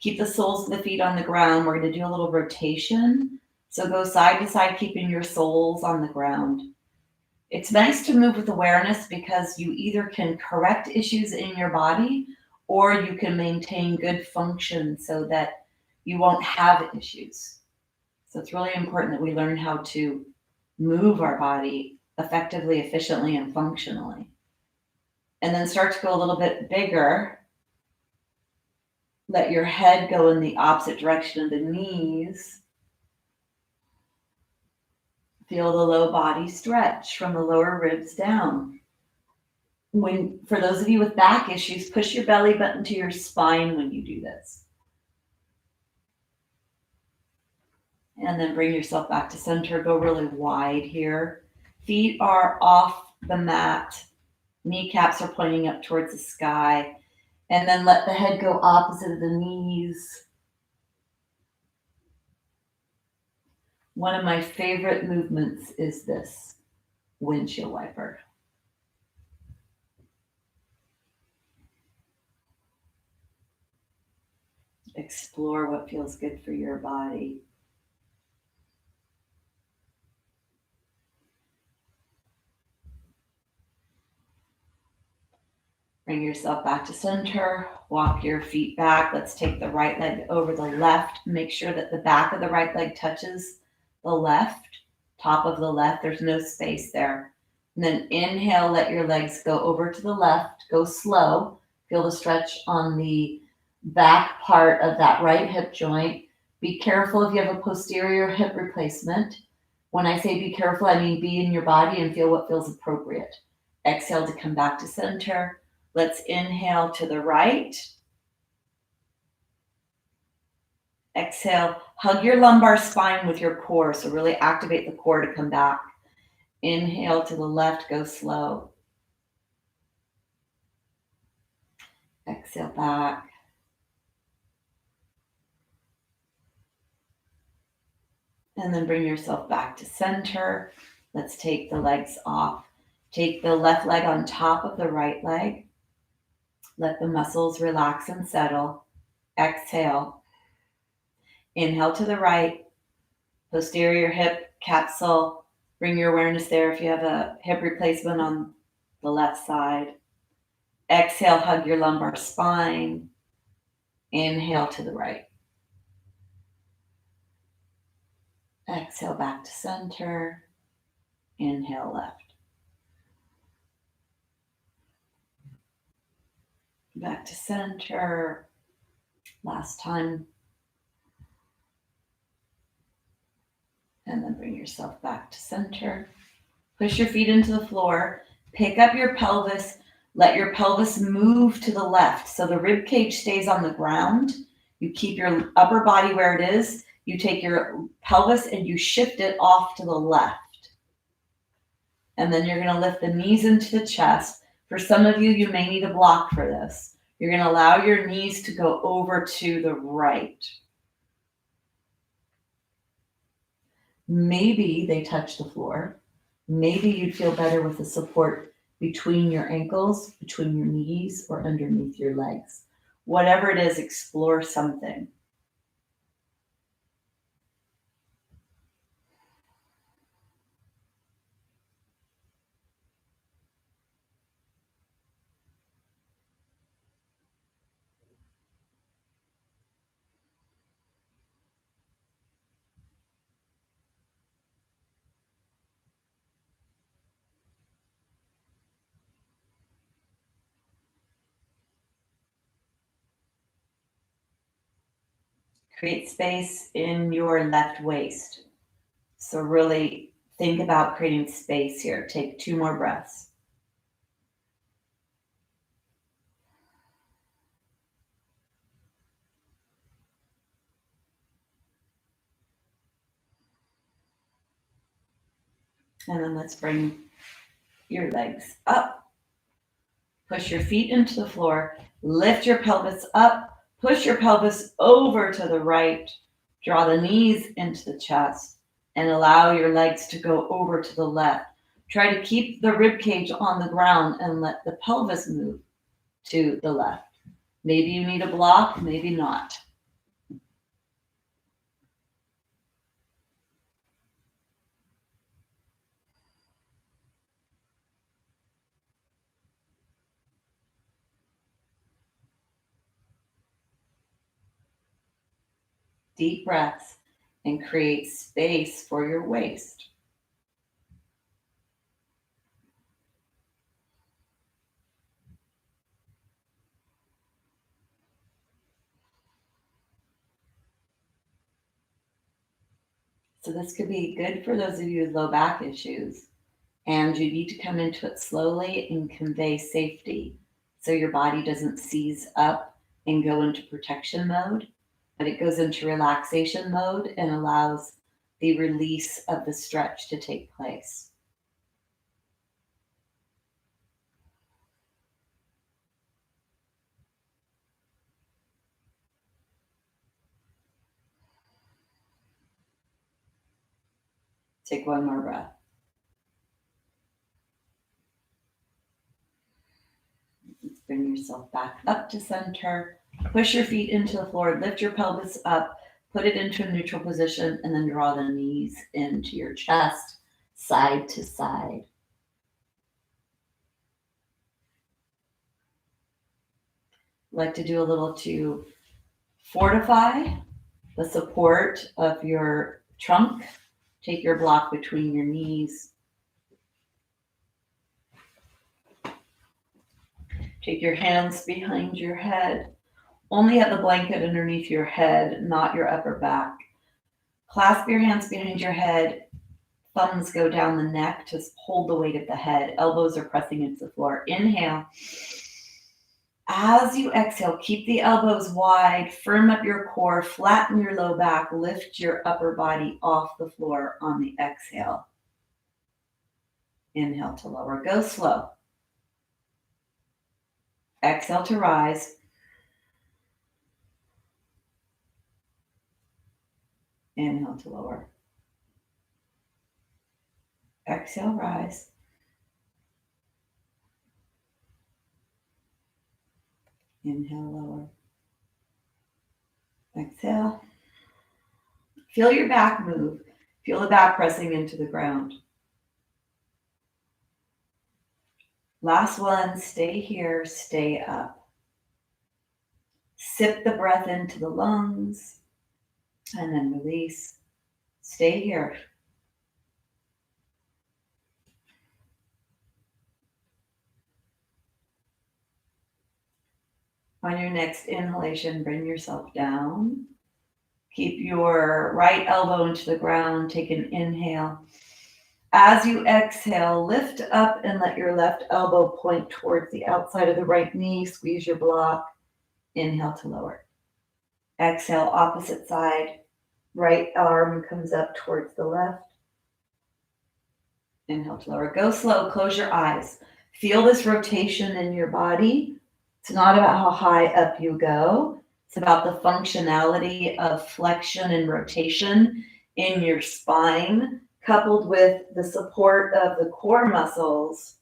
Keep the soles of the feet on the ground. We're going to do a little rotation. So go side to side, keeping your soles on the ground. It's nice to move with awareness because you either can correct issues in your body or you can maintain good function so that you won't have issues. So it's really important that we learn how to move our body effectively, efficiently, and functionally. And then start to go a little bit bigger. Let your head go in the opposite direction of the knees. Feel the low body stretch from the lower ribs down. For those of you with back issues, push your belly button to your spine when you do this. And then bring yourself back to center. Go really wide here. Feet are off the mat. Kneecaps are pointing up towards the sky. And then let the head go opposite of the knees. One of my favorite movements is this windshield wiper. Explore what feels good for your body. Bring yourself back to center. Walk your feet back. Let's take the right leg over the left. Make sure that the back of the right leg touches the left, top of the left. There's no space there. And then inhale, let your legs go over to the left. Go slow. Feel the stretch on the back part of that right hip joint. Be careful if you have a posterior hip replacement. When I say be careful, I mean be in your body and feel what feels appropriate. Exhale to come back to center. Let's inhale to the right. Exhale, hug your lumbar spine with your core. So really activate the core to come back. Inhale to the left, go slow. Exhale back. And then bring yourself back to center. Let's take the legs off. Take the left leg on top of the right leg. Let the muscles relax and settle. Exhale. Inhale to the right. Posterior hip capsule. Bring your awareness there if you have a hip replacement on the left side. Exhale, hug your lumbar spine. Inhale to the right. Exhale back to center. Inhale left. Back to center. Last time. And then bring yourself back to center. Push your feet into the floor. Pick up your pelvis. Let your pelvis move to the left. So the rib cage stays on the ground. You keep your upper body where it is. You take your pelvis and you shift it off to the left. And then you're going to lift the knees into the chest. For some of you, you may need a block for this. You're going to allow your knees to go over to the right. Maybe they touch the floor. Maybe you'd feel better with the support between your ankles, between your knees, or underneath your legs. Whatever it is, explore something. Create space in your left waist. So really think about creating space here. Take 2 more breaths. And then let's bring your legs up. Push your feet into the floor. Lift your pelvis up. Push your pelvis over to the right. Draw the knees into the chest and allow your legs to go over to the left. Try to keep the rib cage on the ground and let the pelvis move to the left. Maybe you need a block, maybe not. Deep breaths and create space for your waist. So this could be good for those of you with low back issues, and you need to come into it slowly and convey safety so your body doesn't seize up and go into protection mode, but it goes into relaxation mode and allows the release of the stretch to take place. Take one more breath. Bring yourself back up to center. Push your feet into the floor. Lift your pelvis up. Put it into a neutral position and then draw the knees into your chest, side to side. Like to do a little to fortify the support of your trunk. Take your block between your knees. Take your hands behind your head. Only have the blanket underneath your head, not your upper back. Clasp your hands behind your head. Thumbs go down the neck to hold the weight of the head. Elbows are pressing into the floor. Inhale. As you exhale, keep the elbows wide, firm up your core, flatten your low back, lift your upper body off the floor on the exhale. Inhale to lower. Go slow. Exhale to rise. Inhale to lower. Exhale, rise. Inhale, lower. Exhale. Feel your back move. Feel the back pressing into the ground. Last one, stay here, stay up. Sip the breath into the lungs and then release. Stay here. On your next inhalation, bring yourself down. Keep your right elbow into the ground. Take an inhale. As you exhale, lift up and let your left elbow point towards the outside of the right knee. Squeeze your block. Inhale to lower. Exhale, opposite side. Right arm comes up towards the left. Inhale to lower. Go slow. Close your eyes. Feel this rotation in your body. It's not about how high up you go. It's about the functionality of flexion and rotation in your spine, coupled with the support of the core muscles.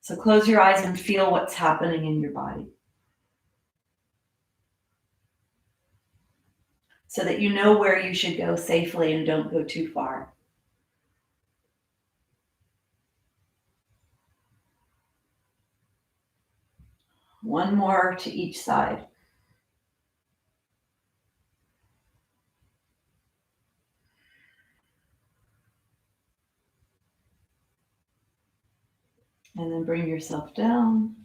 So close your eyes and feel what's happening in your body, so that you know where you should go safely and don't go too far. One more to each side. And then bring yourself down.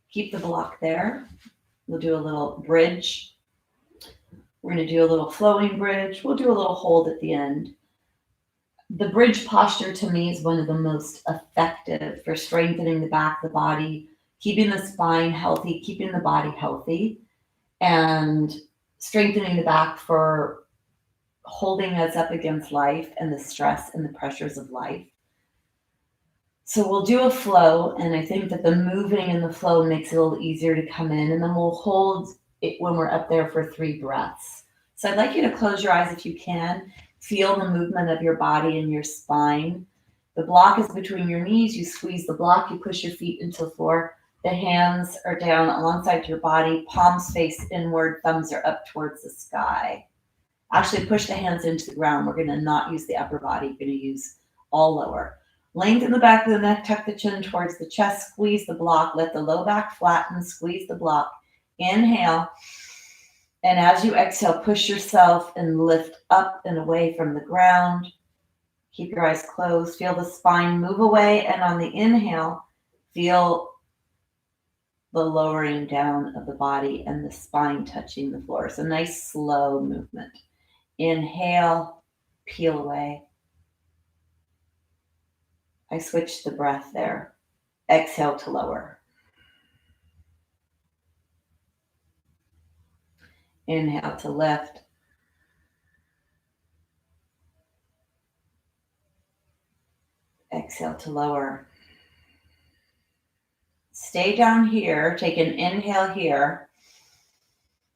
Keep the block there. We'll do a little bridge. We're going to do a little flowing bridge. We'll do a little hold at the end. The bridge posture to me is one of the most effective for strengthening the back of the body, keeping the spine healthy, keeping the body healthy, and strengthening the back for holding us up against life and the stress and the pressures of life. So we'll do a flow, and I think that the moving and the flow makes it a little easier to come in, and then we'll hold it when we're up there for 3 breaths. So I'd like you to close your eyes if you can. Feel the movement of your body and your spine. The block is between your knees. You squeeze the block. You push your feet into the floor. The hands are down alongside your body. Palms face inward. Thumbs are up towards the sky. Actually, push the hands into the ground. We're going to not use the upper body. We're going to use all lower. Lengthen the back of the neck. Tuck the chin towards the chest. Squeeze the block. Let the low back flatten. Squeeze the block. Inhale. And as you exhale, push yourself and lift up and away from the ground. Keep your eyes closed. Feel the spine move away. And on the inhale, feel the lowering down of the body and the spine touching the floor. It's a nice slow movement. Inhale, peel away. I switched the breath there. Exhale to lower. Inhale to lift. Exhale to lower. Stay down here. Take an inhale here.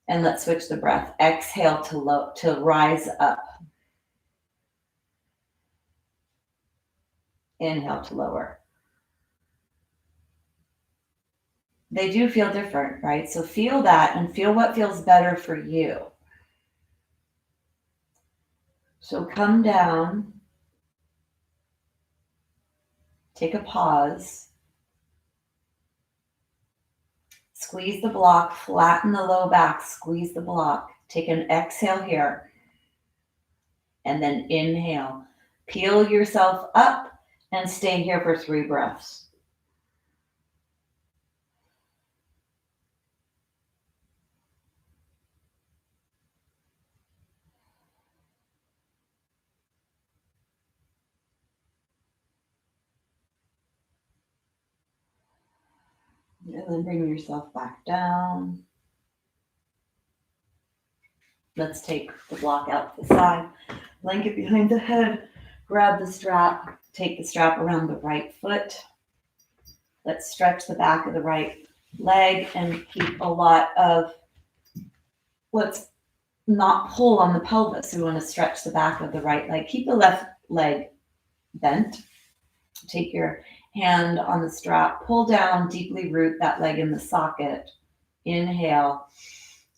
And let's switch the breath. Exhale to rise up. Inhale to lower. They do feel different, right? So feel that and feel what feels better for you. So come down. Take a pause. Squeeze the block, flatten the low back, squeeze the block. Take an exhale here. And then inhale. Peel yourself up and stay here for 3 breaths. And then bring yourself back down. Let's take the block out to the side. Blanket behind the head. Grab the strap. Take the strap around the right foot. Let's stretch the back of the right leg and keep a lot of, let's not pull on the pelvis. We want to stretch the back of the right leg. Keep the left leg bent. Take your hand on the strap, pull down, deeply root that leg in the socket. Inhale.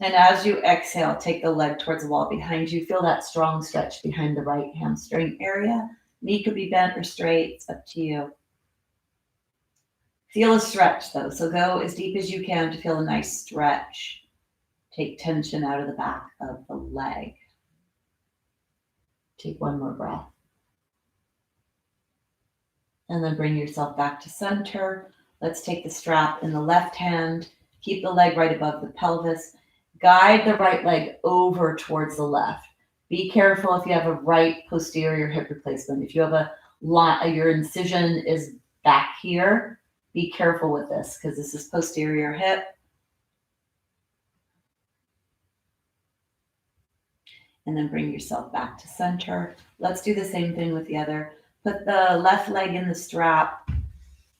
And as you exhale, take the leg towards the wall behind you. Feel that strong stretch behind the right hamstring area. Knee could be bent or straight. It's up to you. Feel a stretch though. So go as deep as you can to feel a nice stretch. Take tension out of the back of the leg. Take 1 more breath. And then bring yourself back to center. Let's take the strap in the left hand. Keep the leg right above the pelvis. Guide the right leg over towards the left. Be careful if you have a right posterior hip replacement. If you have your incision is back here, be careful with this because this is posterior hip. And then bring yourself back to center. Let's do the same thing with the other. Put the left leg in the strap,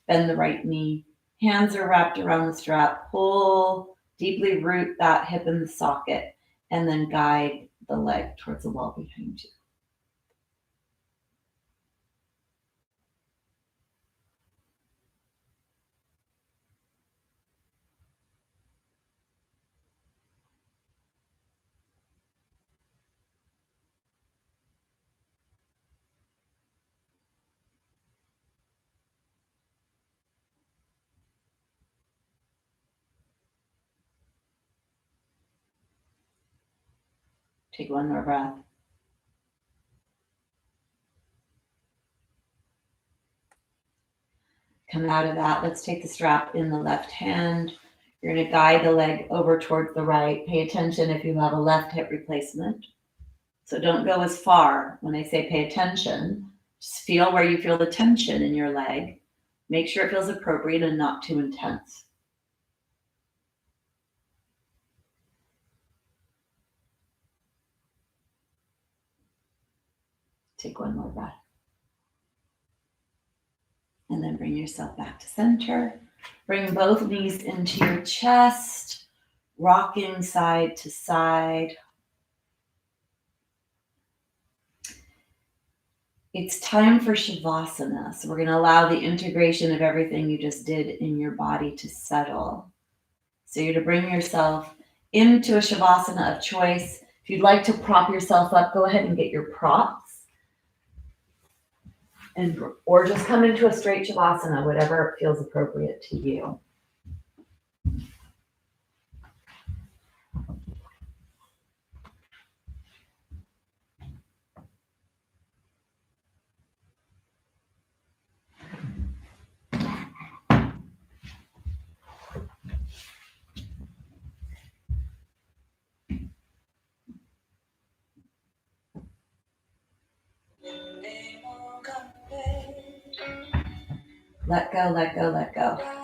bend the right knee. Hands are wrapped around the strap. Pull, deeply root that hip in the socket, and then guide the leg towards the wall behind you. Take 1 more breath. Come out of that. Let's take the strap in the left hand. You're going to guide the leg over towards the right. Pay attention if you have a left hip replacement. So don't go as far. When I say pay attention, just feel where you feel the tension in your leg. Make sure it feels appropriate and not too intense. Take 1 more breath. And then bring yourself back to center. Bring both knees into your chest, rocking side to side. It's time for Shavasana. So we're going to allow the integration of everything you just did in your body to settle. So you're to bring yourself into a Shavasana of choice. If you'd like to prop yourself up, go ahead and get your props. Or just come into a straight Shavasana, whatever feels appropriate to you. Let go, let go, let go.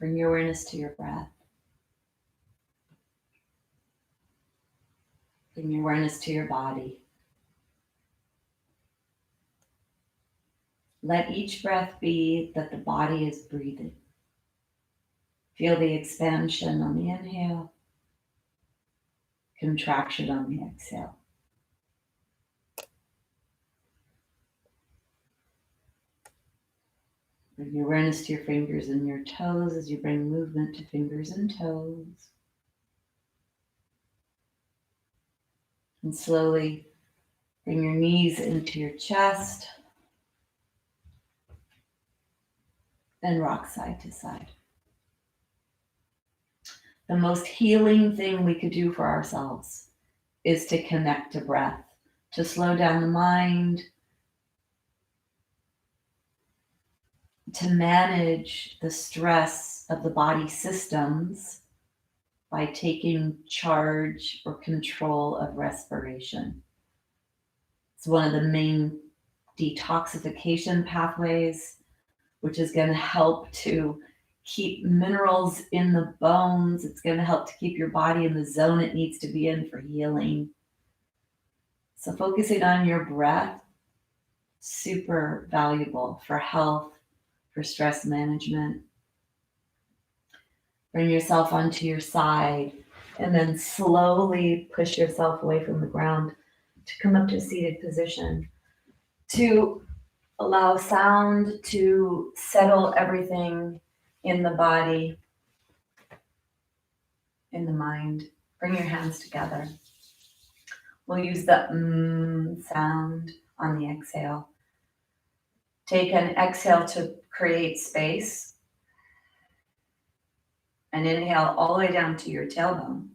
Bring your awareness to your breath. Bring your awareness to your body. Let each breath be that the body is breathing. Feel the expansion on the inhale, contraction on the exhale. Bring your awareness to your fingers and your toes as you bring movement to fingers and toes. And slowly bring your knees into your chest and rock side to side. The most healing thing we could do for ourselves is to connect to breath, to slow down the mind, to manage the stress of the body systems by taking charge or control of respiration. It's one of the main detoxification pathways, which is going to help to keep minerals in the bones. It's going to help to keep your body in the zone it needs to be in for healing. So focusing on your breath, super valuable for health, for stress management. Bring yourself onto your side and then slowly push yourself away from the ground to come up to a seated position, to allow sound to settle everything in the body, in the mind. Bring your hands together. We'll use the sound on the exhale. Take an exhale to create space. And inhale all the way down to your tailbone.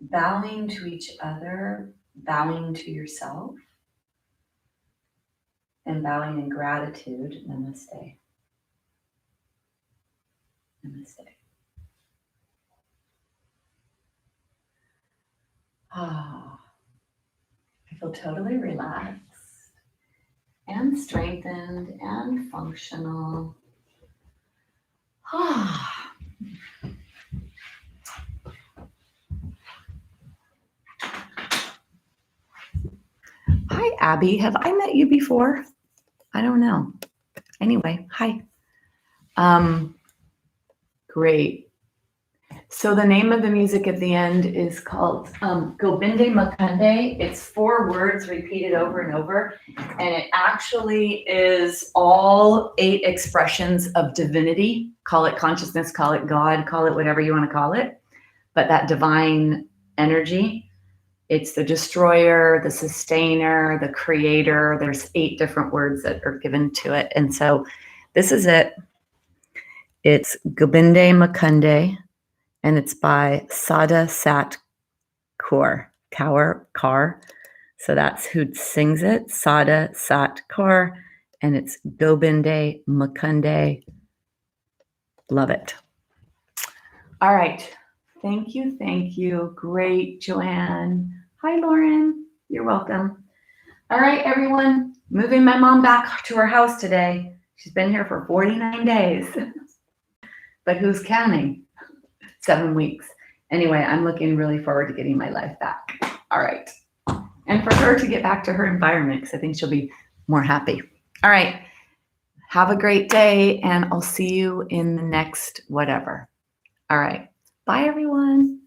Bowing to each other, bowing to yourself, and bowing in gratitude. Namaste. Namaste. I feel totally relaxed and strengthened and functional. Hi, Abby. Have I met you before? I don't know. Anyway, hi. Great. So the name of the music at the end is called Gobinde Mukunde. It's 4 words repeated over and over. And it actually is all 8 expressions of divinity. Call it consciousness, call it God, call it whatever you want to call it. But that divine energy, it's the destroyer, the sustainer, the creator. There's 8 different words that are given to it. And so this is it. It's Gobinde Mukunde. And it's by Sada Sat Kaur. So that's who sings it, Sada Sat Kaur. And it's Gobinde Mukunde. Love it. All right. Thank you. Thank you. Great, Joanne. Hi, Lauren. You're welcome. All right, everyone. Moving my mom back to her house today. She's been here for 49 days. But who's counting? 7 weeks. Anyway, I'm looking really forward to getting my life back. All right. And for her to get back to her environment, because I think she'll be more happy. All right. Have a great day, and I'll see you in the next whatever. All right. Bye, everyone.